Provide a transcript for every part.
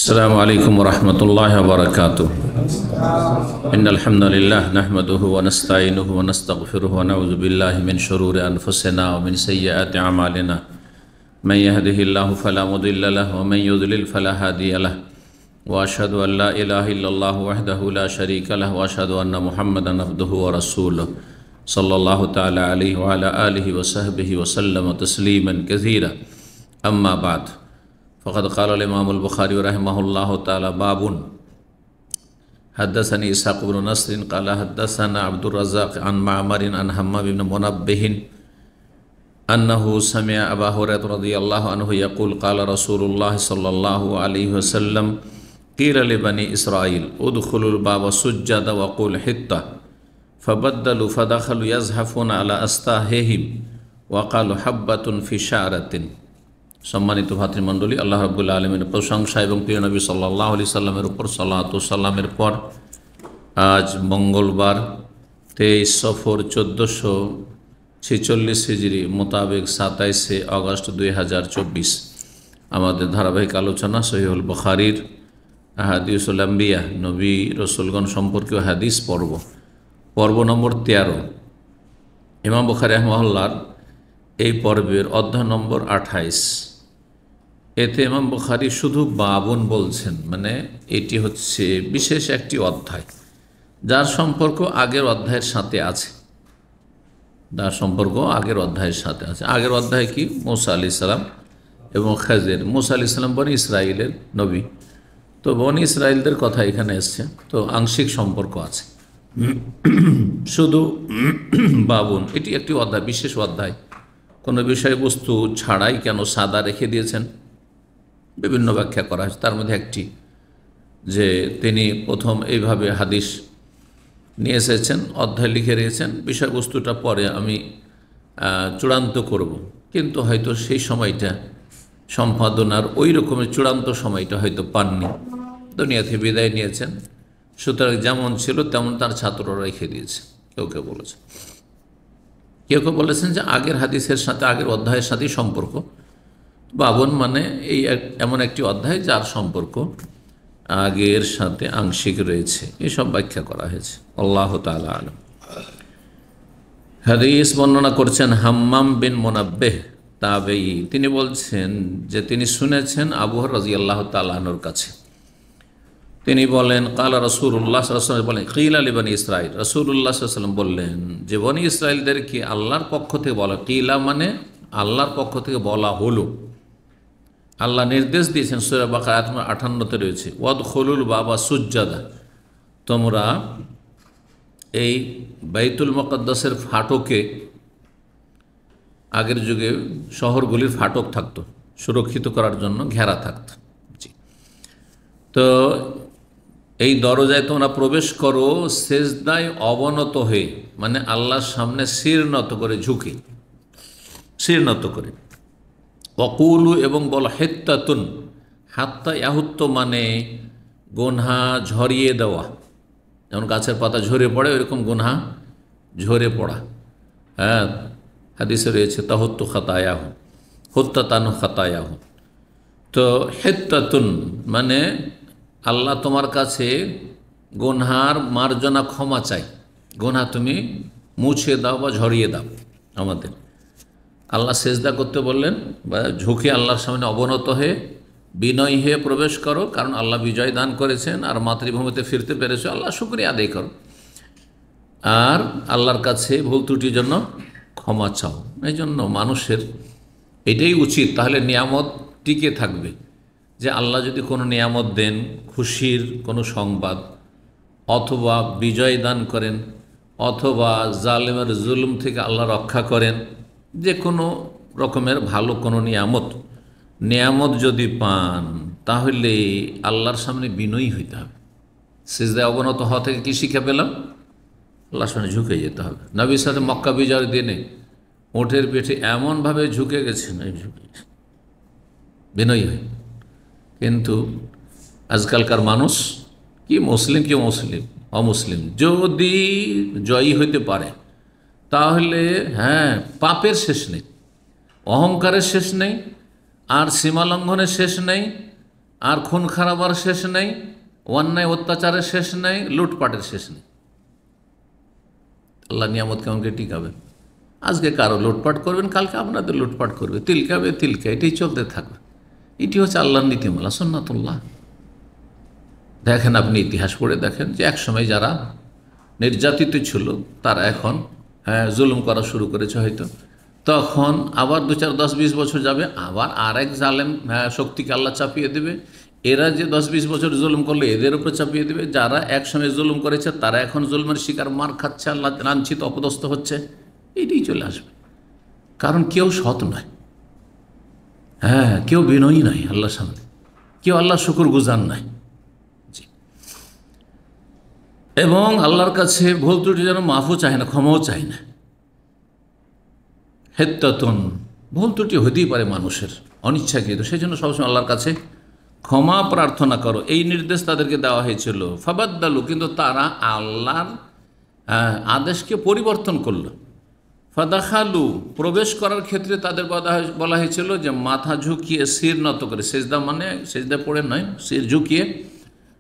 السلام عليكم ورحمة الله وبركاته. إن الحمد لله نحمده ونستعينه ونستغفره ونعوذ بالله من شرور أنفسنا ومن سيئات أعمالنا. من يهده الله فلا مضل له ومن يضلل فلا هادي له. وأشهد أن لا إله إلا الله وحده لا شريك له وأشهد أن محمدا عبده ورسوله صلى الله تعالى عليه وعلى آله وصحبه وسلم تسليما كثيرا. أما بعد فقد قال الإمام البخاري رحمه الله تعالى باب حدثني إسحاق بن نصر قال حدثنا عبد الرزاق عن معمر عن همام بن منبه أنه سمع أبا هريرة رضي الله عنه يقول قال رسول الله صلى الله عليه وسلم قيل لبني إسرائيل ادخلوا الباب سجدا وقول حطة فبدلوا فدخلوا يزحفون على أستاههم وقالوا حبة في شعرة। সম্মানিত ভাতৃমণ্ডলী, আল্লাহ রাব্বুল আলামিনের প্রশংসা এবং প্রিয় নবী সাল্লাল্লাহু আলাইহি সাল্লামের উপর সালাতু সালামের পর আজ মঙ্গলবার 23 সফর 1446 হিজরি মোতাবেক 27 আগস্ট 2024 আমাদের ধারাবাহিক আলোচনা সহিহুল বুখারীর আহাদিসুল আম্বিয়া নবী রাসূলগণ সম্পর্কীয় হাদিস পর্ব নম্বর 13। ইমাম বুখারী রাহিমাহুল্লাহর এই পর্বের অধ্যায় নম্বর 28। এতে ইমাম বুখারী শুধু বাবুন বলছেন, মানে এটি হচ্ছে বিশেষ একটি অধ্যায় যার সম্পর্ক আগের অধ্যায়ের সাথে আছে। আগের অধ্যায় কি? মূসা আলাইহিস সালাম এবং খাজির। মূসা আলাইহিস সালাম বনি ইসরাইলের নবী, তো বনি ইসরাইলদের কথা এখানে এসছে, তো আংশিক সম্পর্ক আছে। শুধু বাবুন এটি একটি অধ্যায়, বিশেষ অধ্যায়। কোনো বিষয়বস্তু ছাড়াই কেন সাদা রেখে দিয়েছেন, বিভিন্ন ব্যাখ্যা করা হয়েছে। তার মধ্যে একটি যে তিনি প্রথম এইভাবে হাদিস নিয়ে এসেছেন, অধ্যায় লিখে রেখেছেন, বিষয়বস্তুটা পরে আমি চূড়ান্ত করব, কিন্তু হয়তো সেই সময়টা সম্পাদনার ওই রকমের চূড়ান্ত সময়টা হয়তো পাননি, দুনিয়া থেকে বিদায় নিয়েছেন। সুতরাং যেমন ছিল তেমন তার ছাত্ররা রেখে দিয়েছে। কেউ কেউ বলেছেন যে আগের হাদিসের সাথে, আগের অধ্যায়ের সাথেই সম্পর্ক। বাবন মানে এই এমন একটি অধ্যায় যার সম্পর্ক আগের সাথে আংশিক রয়েছে, এসব ব্যাখ্যা করা হয়েছে। আল্লাহ তাআলা আলাম। হাদিস বর্ণনা করছেন হাম্মাম বিন মুনাব্বিহ তাবেঈ। তিনি বলছেন যে তিনি শুনেছেন আবু হুরায়রা রাদিয়াল্লাহু তাআলা আনহুর কাছে। তিনি বলেন কালা রাসূলুল্লাহ সাল্লাল্লাহু আলাইহি ওয়াসাল্লাম বলেন কিলা লিবানি ইসরাইল। রাসূলুল্লাহ সাল্লাল্লাহু আলাইহি ওয়াসাল্লাম বললেন যে বনি ইসরাইলদেরকে আল্লাহর পক্ষ থেকে বলা, কিলা মানে আল্লাহর পক্ষ থেকে বলা হলো। আল্লাহ নির্দেশ দিয়েছেন, সূরা বাকারা আয়াত 58-তে রয়েছে ওয়াদখুলুল বাবা সুজ্জাদা, তোমরা এই বাইতুল মুকাদ্দাসের ফাটকে, আগের যুগে শহরগুলির ফাটক থাকতো, সুরক্ষিত করার জন্য ঘেরা থাকতো। তো এই দরজায় তোমরা প্রবেশ করো সেজদায় অবনত হয়ে, মানে আল্লাহর সামনে শির নত করে, ঝুঁকে শির নত করে। ওয়াকুলু এবং বল হিত্তাতুন, হাত্তা ইয়াহুত্ত মানে গুনহা ঝরিয়ে দেওয়া, যেমন গাছের পাতা ঝরে পড়ে ওইরকম গুনহা ঝরে পড়া। হ্যাঁ, হাদিসে রয়েছে তাহুত্তু খাতায়াহু হুত্তাতানু খাতায়াহু। তো হিত্তাতুন মানে আল্লাহ তোমার কাছে গুনহার মার্জনা, ক্ষমা চাই, গুনহা তুমি মুছে দাও বা ঝরিয়ে দাও আমাদের। আল্লাহ সেজদা করতে বললেন, বা ঝুঁকে আল্লাহর সামনে অবনত হয়ে বিনয় হয়ে প্রবেশ করো, কারণ আল্লাহ বিজয় দান করেছেন আর মাতৃভূমিতে ফিরতে পেরেছো, আল্লাহ শুকরিয়া আদায় করো। আর আল্লাহর কাছে ভুল ত্রুটির জন্য ক্ষমা চাও। এই জন্য মানুষের এটাই উচিত, তাহলে নিয়ামত টিকে থাকবে। যে আল্লাহ যদি কোনো নিয়ামত দেন, খুশির কোনো সংবাদ, অথবা বিজয় দান করেন, অথবা জালেমের জুলুম থেকে আল্লাহ রক্ষা করেন, যে কোনো রকমের ভালো কোনো নিয়ামত যদি পান, তাহলে আল্লাহর সামনে বিনয়ী হইতে হবে। সিজদায় অবনত হওয়া থেকে কী শিক্ষা পেলাম? আল্লাহর সামনে ঝুঁকে যেতে হবে। নবীর সাথে মক্কা বিজয়ের দিনে ওঠের পিঠে এমনভাবে ঝুঁকে গেছেন, বিনয়ী হয়। কিন্তু আজকালকার মানুষ কি মুসলিম কি অমুসলিম, যদি জয়ী হইতে পারে তাহলে হ্যাঁ, পাপের শেষ নেই, অহংকারের শেষ নেই, আর সীমালঙ্ঘনের শেষ নেই, আর খুন খারাপের শেষ নেই, অন্যায় অত্যাচারের শেষ নেই, লুটপাটের শেষ নেই। আল্লাহ নিয়ামত কেমনকে টিকাবেন? আজকে কারো লুটপাট করবেন, কালকে আপনাদের লুটপাট করবে, তিলকাবে তিলকা, এটাই চলতে থাকবে। এটি হচ্ছে আল্লাহর নীতিমালা, সুন্নাতুল্লাহ। দেখেন, আপনি ইতিহাস পড়ে দেখেন যে একসময় যারা নির্যাতিত ছিল তারা এখন জুলুম করা শুরু করেছে হয়তো, তখন আবার 2, 4, 10, 20 বছর যাবে, আবার আরেক জালেম শক্তিকে আল্লাহ চাপিয়ে দেবে। এরা যে 10, 20 বছর জুলুম করলে এদের উপর চাপিয়ে দেবে। যারা একসময় জুলুম করেছে তারা এখন জুলমের শিকার, মার খাচ্ছে, আল্লাহ লাঞ্ছিত অপদস্থ হচ্ছে। এটাই চলে আসবে, কারণ কেউ সৎ নয়, কেউ বিনয়ী নয় আল্লাহর সামনে, কেউ আল্লাহ শুকুর গুজার নয়। এবং আল্লাহর কাছে ভুল ত্রুটি যেন মাফও চায় না, ক্ষমাও চায় না। হেত্তাতুন, ভুল ত্রুটি হতেই পারে মানুষের অনিচ্ছাকৃত, সেই জন্য সবসময় আল্লাহর কাছে ক্ষমা প্রার্থনা করো, এই নির্দেশ তাদেরকে দেওয়া হয়েছিল। ফাবাদ্দালু, কিন্তু তারা আল্লাহর আদেশকে পরিবর্তন করলো। ফাদাখালু, প্রবেশ করার ক্ষেত্রে তাদের বলা হয়েছিল যে মাথা ঝুঁকিয়ে শির নত করে, সেজদা মানে সেজদা পড়ে নয়, শির ঝুঁকিয়ে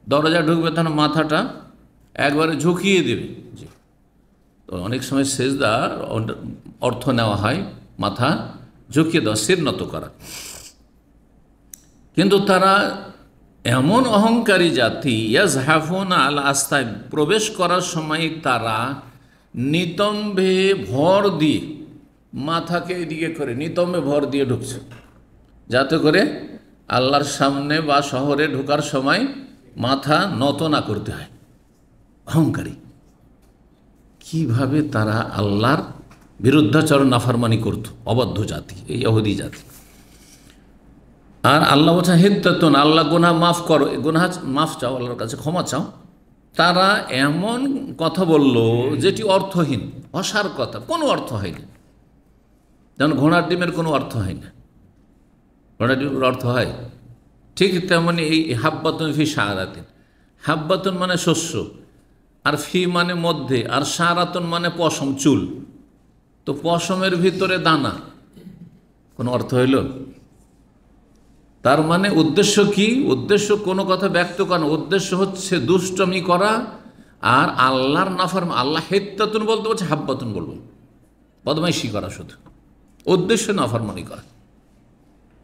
দরজা ঢুকবে, তখন মাথাটা একবারে ঝুঁকিয়ে দেবে। জি, তো অনেক সময় সেজদার অর্থ নেওয়া হয় মাথা ঝুঁকিয়ে দেওয়া, শির নত করা। কিন্তু তারা এমন অহংকারী জাতি, ইয়াজহাফুনা আল আস্তায়, প্রবেশ করার সময় তারা নিতম্বে ভর দিয়ে, মাথাকে এদিকে করে নিতম্বে ভর দিয়ে ঢুকছে, যাতে করে আল্লাহর সামনে বা শহরে ঢোকার সময় মাথা নত না করতে হয়। অহংকারী, কিভাবে তারা আল্লাহর বিরুদ্ধাচরণ নাফরমানি করত, অবাধ্য জাতি এই ইহুদি জাতি। আর আল্লাহ বলছেন হিদ্দাতুন, আল্লাহ গুনাহ মাফ করো, গুনাহ মাফ চাও, আল্লাহর কাছে ক্ষমা চাও। তারা এমন কথা বলল যেটি অর্থহীন, অসার কথা, কোনো অর্থ হয় না। যেমন ঘোড়ার ডিমের কোনো অর্থ হয় না, ঘোড়ার ডিমের অর্থ হয়, ঠিক তেমনি এই হাব্বাতুন ফি শাহরাতিন। হাব্বাতুন মানে শস্য, আর ফি মানে মধ্যে, আর শাহরাতুন মানে পশম, চুল। তো পশমের ভিতরে দানা, কোনো অর্থ হইল? তার মানে উদ্দেশ্য কি? উদ্দেশ্য কোনো কথা ব্যক্ত করা, উদ্দেশ্য হচ্ছে দুষ্টমি করা আর আল্লাহর নাফরমানি। আল্লাহ হেত্তাতুন বলতে বলছে, হাব্বাতুন বলবো, বদমাইশি করা, শুধু উদ্দেশ্য নাফরমানি করা,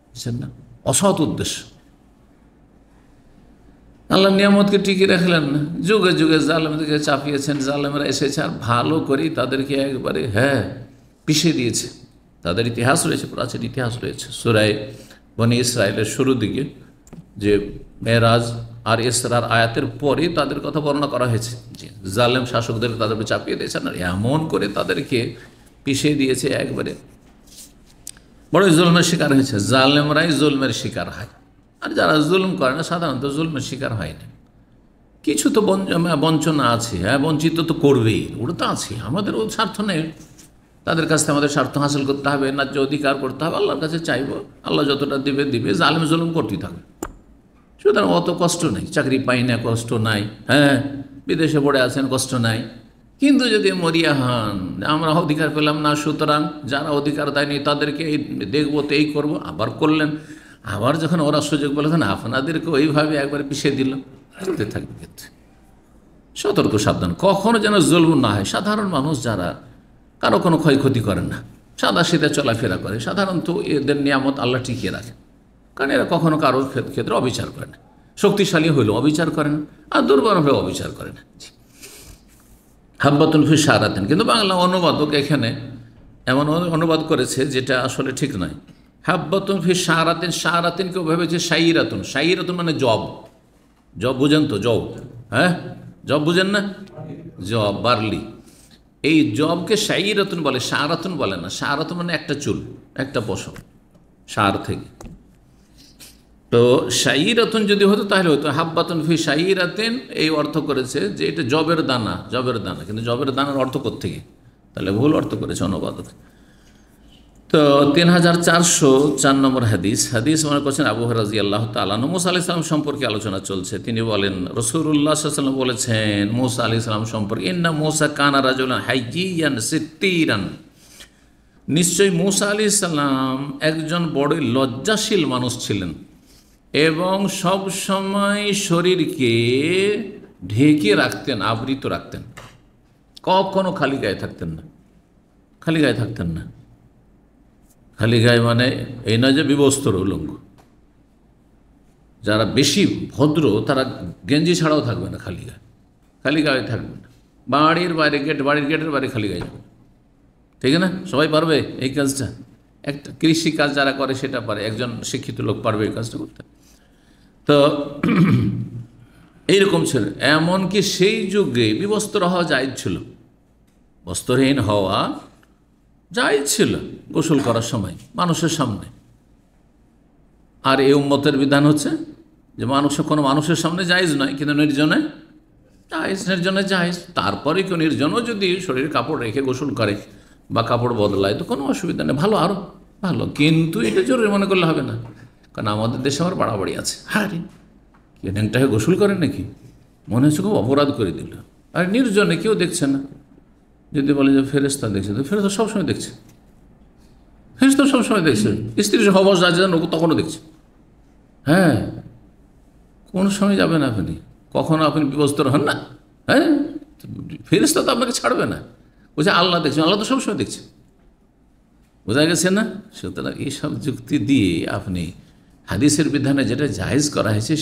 বুঝছেন না? অসৎ উদ্দেশ্য। আল্লাহ নিয়ামতকে টিকিয়ে রাখলেন না, যুগে যুগে জালেমদেরকে চাপিয়েছেন, জালেমরা এসেছে আর ভালো করেই তাদেরকে একবারে পিষিয়ে দিয়েছে। তাদের ইতিহাস রয়েছে, প্রাচীন ইতিহাস রয়েছে। সূরা বনী ইসরাইলের শুরুর দিকে যে মেরাজ আর ইসরার আয়াতের পরে তাদের কথা বর্ণনা করা হয়েছে, যে জালেম শাসকদেরকে তাদেরকে চাপিয়ে দিয়েছেন আর এমন করে তাদেরকে পিষিয়ে দিয়েছে, একবারে বড় জুলমের শিকার হয়েছে। জালেমরাই জুলমের শিকার হয়, আর যারা জুলম করে না সাধারণত জুলমের শিকার হয় না। কিছু তো বঞ্চনা আছে, বঞ্চিত তো করবেই, ওটা তো আছে। আমাদেরও স্বার্থ নেই, তাদের কাছ থেকে আমাদের স্বার্থ হাসিল করতে হবে, ন্যায্য অধিকার করতে হবে, আল্লাহর কাছে চাইব, আল্লাহ যতটা দিবে দিবে, জালেম জুলুম করতেই থাকবে। সুতরাং অত কষ্ট নেই, চাকরি পাই না কষ্ট নাই, বিদেশে পড়ে আছেন কষ্ট নাই। কিন্তু যদি মরিয়া হন, আমরা অধিকার পেলাম না, সুতরাং যারা অধিকার দেয়নি তাদেরকে দেখবো, তো এই করবো, আবার করলেন, আবার যখন ওরা সুযোগ পেলেন আপনাদেরকে ওইভাবে একবার পিছিয়ে দিল, চলতে থাকবে। ক্ষেত্রে সতর্ক সাবধান, কখনো যেন জুলম না হয়। সাধারণ মানুষ যারা কারো কোনো ক্ষয়ক্ষতি করেন না, সাদা সিধা চলাফেরা করে, সাধারণত এদের নিয়ামত আল্লাহ টিকিয়ে রাখেন, কারণ এরা কখনো কারোর ক্ষেত্রে অবিচার করে না। শক্তিশালী হইলেও অবিচার করেন, আর দুর্বল হলেও অবিচার করে না। হাব্বাতুন ফি শাহরাতিন, কিন্তু বাংলা অনুবাদক এখানে এমন অনুবাদ করেছে যেটা আসলে ঠিক নয়। হাব্বাতুন ফি শাহরাতিন, শাহরাতিন কেউ ভেবেছে শাইরাতুন, শাইরাতুন মানে জব, জব বুঝেন তো? জব, জব বুঝেন না? জব, বার্লি, এই জবকে শাইরাতুন বলে, শাহরাতুন বলে না। শাহরাতুন মানে একটা চুল, একটা পশম, শার থেকে। তো শাইরাতুন যদি হতো তাহলে হতো হাব্বাতুন ফি শাইরাতিন, এই অর্থ করেছে যে এটা জবের দানা, জবের দানা। কিন্তু জবের দানার অর্থ কোত্থেকে? তাহলে ভুল অর্থ করেছে অনুবাদক। তো 3404 নম্বর হাদিস মনে করছেন আবু হুরায়রা রাদিয়াল্লাহু তাআলা আনহু। মুসা আলাইহিস সালাম সম্পর্কে আলোচনা চলছে। তিনি বলেন, রাসূলুল্লাহ সাল্লাল্লাহু আলাইহি ওয়াসাল্লাম বলেছেন মুসা আলাইহিস সালাম সম্পর্কে, ইন্না মুসা কানা রাজুলান হাইয়্যান সিত্তিরান, নিশ্চয়ই মুসা আলাইহিস সালাম একজন বড় লজ্জাশীল মানুষ ছিলেন। এবং সব সময় শরীরকে ঢেকে রাখতেন, আবৃত রাখতেন। কখনো খালি গায়ে থাকতেন না, খালি গায়ে থাকতেন না। খালি গায়ে মানে এই নয় যে বিবস্ত্র উলঙ্গ। যারা বেশি ভদ্র তারা গেঞ্জি ছাড়াও থাকবে না, খালি গায়ে, খালি গায়ে থাকবে না। বাড়ির বাইরে বাড়ির গেটের বাইরে খালি গায়ে যাবে, ঠিক না? সবাই পারবে এই কাজটা? একটা কৃষি কাজ যারা করে সেটা পারে, একজন শিক্ষিত লোক পারবে এই কাজটা করতে। তো এইরকম ছিল। এমনকি সেই যুগে বিবস্ত্র হওয়া জায়েজ ছিল, বস্ত্রহীন হওয়া জায়েজ ছিল গোসল করার সময় মানুষের সামনে। আর এই উম্মতের বিধান হচ্ছে যে কোনো মানুষের সামনে জায়েজ নয়, কিন্তু নির্জনে জায়েজ, নির্জনে জায়েজ। তারপরে কেউ নির্জনও যদি শরীরে কাপড় রেখে গোসল করে বা কাপড় বদলায় তো কোনো অসুবিধা নেই, ভালো, আরও ভালো। কিন্তু এটা জরুরি মনে করলে হবে না, কারণ আমাদের দেশে আমার বাড়াবাড়ি আছে। হ্যাঁ রে, কেউ ন্যাংটা হয়ে গোসল করে নাকি? মনে হচ্ছে খুব অপরাধ করে দিল। আর নির্জনে কেউ দেখছে না। যদি বলে যে ফেরেশতা দেখছে, তো ফেরেশতা সবসময় দেখছে, ফেরেশতা সবসময় দেখছে। স্ত্রীর হবস যা যেন তখনও দেখছে। হ্যাঁ, কোন সময় যাবেন আপনি, কখনো আপনি বিবস্ত্র হন না? হ্যাঁ, ফেরেশতা তো আপনাকে ছাড়বে না। বলছে আল্লাহ দেখছে, আল্লাহ তো সবসময় দেখছে। বোঝা গেছে না? সুতরাং এইসব যুক্তি দিয়ে আপনি হাদিসের বিধানে যেটা জায়েজ করা হয়েছে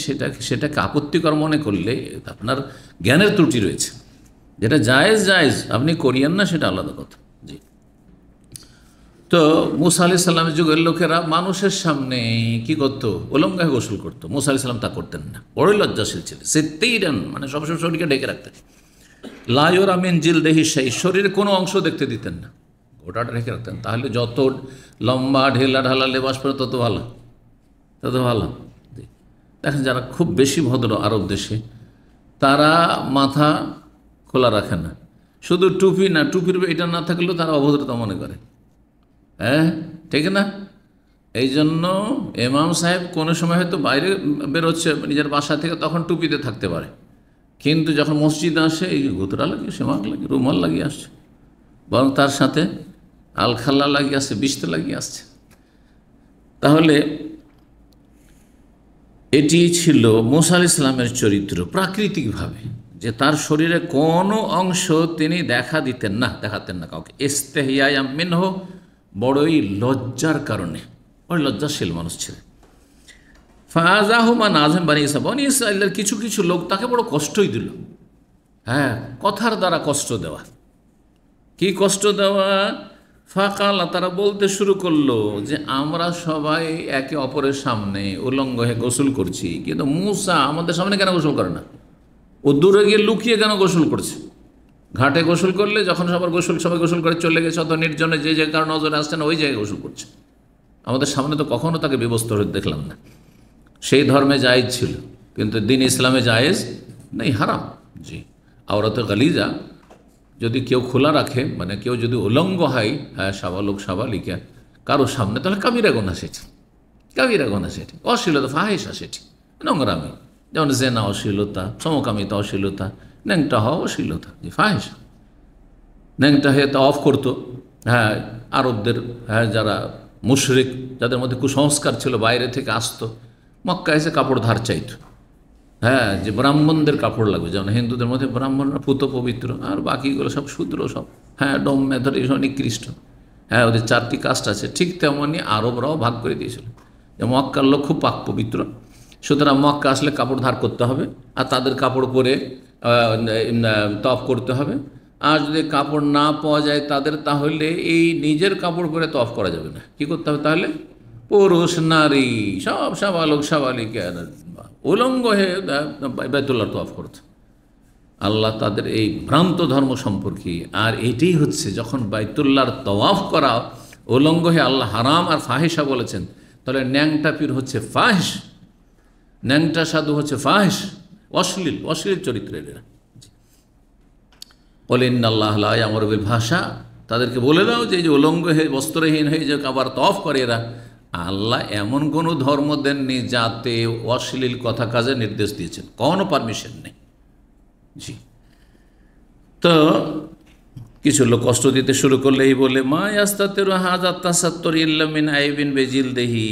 সেটাকে আপত্তিকর মনে করলে আপনার জ্ঞানের ত্রুটি রয়েছে। যেটা জায়েজ আপনি করিয়েন না, সেটা আলাদা কথা। জি। তো মুসা আলাইহিস সালামের যুগের লোকেরা মানুষের সামনে কি করতো? উলঙ্গ হয়ে গোসল করতো। মুসা আলাইহিস সালাম তা করতেন না, বড়ই লজ্জাশীল ছিলেন। সিত্তিরান মানে সবসময় শরীরকে ঢেকে রাখতেন। লা ইউরা মিন জিলদিহি শাই, শরীরের কোনো অংশ দেখতে দিতেন না, গোটাটা ঢেকে রাখতেন। তাহলে যত লম্বা ঢেলা ঢালা লেবাস পরে তত ভালো, তত ভালো। দেখেন যারা খুব বেশি ভদ্র আরব দেশে, তারা মাথা খোলা রাখে না। শুধু টুপি না, টুপির এটা না থাকলেও তারা অভদ্রতা মনে করে। হ্যাঁ, ঠিক না? এই জন্য ইমাম সাহেব কোনো সময় হয়তো বাইরে বেরোচ্ছে নিজের বাসা থেকে, তখন টুপিতে থাকতে পারে, কিন্তু যখন মসজিদে আসে এই গুতরা লাগিয়ে, সেমাক লাগিয়ে, রুমাল লাগিয়ে আসছে, বরং তার সাথে আলখাল্লা লাগিয়ে আসছে, বিস্তে লাগিয়ে আসছে। তাহলে এটি ছিল মুসা আলাইহিস সালামের চরিত্র প্রাকৃতিকভাবে, যে তার শরীরে কোনো অংশ তিনি দেখাতেন না কাউকে। ইস্তেহিয়া মিনহু, বড়ই লজ্জার কারণে, বড় লজ্জাশীল মানুষ ছিলেন। ফাযাহু মান আযম বনি ইসরাঈল, বনি ইসরাঈলের কিছু কিছু লোক তাকে বড় কষ্টই দিল। হ্যাঁ, কথার দ্বারা কষ্ট দেওয়া। কি কষ্ট দেওয়া? ফাকালা, তারা বলতে শুরু করলো যে আমরা সবাই একে অপরের সামনে উলঙ্গ হয়ে গোসল করছি, কিন্তু মুসা আমাদের সামনে কেন গোসল করে না? ও দূরে গিয়ে লুকিয়ে কেন গোসল করছে? ঘাটে গোসল করলে যখন সবাই গোসল করে চলে গেছে, অত নির্জনে যে জায়গার নজরে আসছে না ওই জায়গায় গোসল করছে। আমাদের সামনে তো কখনো তাকে বিবস্ত্র হতে দেখলাম না। সেই ধর্মে জায়েজ ছিল, কিন্তু দিন ইসলামে জায়েজ নেই, হারাম। জি। আওরাতে গালিজা যদি কেউ খোলা রাখে, মানে কেউ যদি উলঙ্গ হয়, হ্যাঁ, সাবালক সাবালিকা কারো সামনে, তাহলে কাবিরা গুনাহ সেটি, কাবিরা গুনাহ সেটি, অশ্লীলতা, ফাহিশা সেটি, নোংরামি। যেমন জেনা অশ্লীলতা, সমকামিতা অশ্লীলতা, ন্যাংটা হওয়া অশ্লীলতা, যে ফাহিশা। ন্যাংটা হয়ে তা অফ করতো। হ্যাঁ, আরবদের, হ্যাঁ, যারা মুশরিক, যাদের মধ্যে কুসংস্কার ছিল, বাইরে থেকে আসতো, মক্কা এসে কাপড় ধার চাইতো। হ্যাঁ, যে ব্রাহ্মণদের কাপড় লাগবে, যেমন হিন্দুদের মধ্যে ব্রাহ্মণরা পুত পবিত্র, আর বাকিগুলো সব শূদ্র, সব হ্যাঁ ডম মেথড, এইসব নিকৃষ্ট। হ্যাঁ, ওদের 4টি কাস্ট আছে। ঠিক তেমনই আরবরাও ভাগ করে দিয়েছিল যে মক্কার লোক খুব পাক পবিত্র, সুতরাং মক্কা আসলে কাপড় ধার করতে হবে, আর তাদের কাপড় পরে তফ করতে হবে। আর যদি কাপড় না পাওয়া যায় তাদের, তাহলে এই নিজের কাপড় পরে তফ করা যাবে না। কি করতে হবে তাহলে? পুরুষ নারী সব সাবালক সাবালিকা উলঙ্গ হয়ে বাইতুল্লাহর তওয়াফ করত। আল্লাহ তাদের এই ভ্রান্ত ধর্ম সম্পর্কে, আর এটাই হচ্ছে যখন বাইতুল্লাহর তওয়াফ করা উলঙ্গ হয়ে আল্লাহ হারাম আর ফাহিশা বলেছেন, তাহলে ন্যাংটা পীর হচ্ছে ফাহিশ, ন্যাংটা সাধু হচ্ছে ফাহিশ, অশ্লীল চরিত্রের এরা। বলে ইন্নাল্লাহ লা ইয়ামুরু বিল ভাষা, তাদেরকে বলে দাও যে এই যে উলঙ্গ হয়ে বস্ত্রহীন হয়ে যে আবার তওয়াফ করে এরা, আল্লাহ এমন কোনো ধর্ম দেননি যাতে অশ্লীল কথা কাজে নির্দেশ দিয়েছেন, কোনো পারমিশন নেই। জি। তো কিছু লোক কষ্ট দিতে শুরু করলে এই বলে মা ইয়াস্তাতির হাযা তাসাত্তুর ইল্লা মিন আইবিন বিজিলদিহি,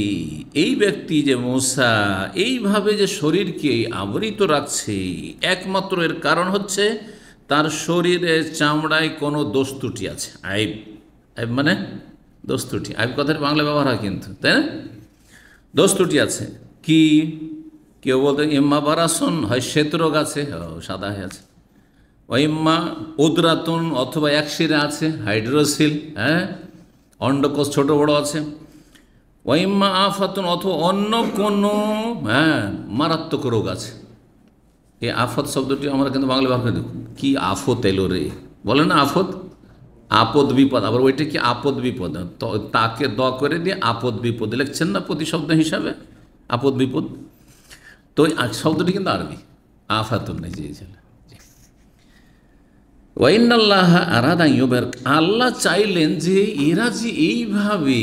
এই ব্যক্তি যে মূসা এইভাবে যে শরীরকে আবৃত রাখছে একমাত্র এর কারণ হচ্ছে তার শরীরে চামড়ায় কোনো দোষ ত্রুটি আছে। আইব, আইব মানে দোষ ত্রুটি। আইব কথার বাংলা ব্যবহার হয় কিন্তু, তাই না? দোষ ত্রুটি আছে। কি কেউ বলতে ইম্মা বারাসুন, হয় শ্বেতরোগ আছে, সাদা হয়ে আছে, ওইম্মা উদরাতুন, অথবা একশিরে আছে, হাইড্রোসিল, হ্যাঁ, অন্ডকোষ ছোটো বড়ো আছে, ওইম্মা আফাতুন, অথবা অন্য কোনো মারাত্মক রোগ আছে। এই আফত শব্দটি আমরা কিন্তু বাংলা ব্যবহার করি। কি আফত এলো রে, বলে না আফত, আপদ বিপদ, আবার ওইটা কি আপদ বিপদ, তাকে দ করে দিয়ে আপদ বিপদ লিখছেন না প্রতিশব্দ হিসাবে, আপদ বিপদ। তো শব্দটি কিন্তু আরবি, আফাতুন নেই চেয়েছিল। ওয়াইনাল্লাহ আরাদা ইউবের, আল্লাহ চাইলেন যে এরা যে এইভাবে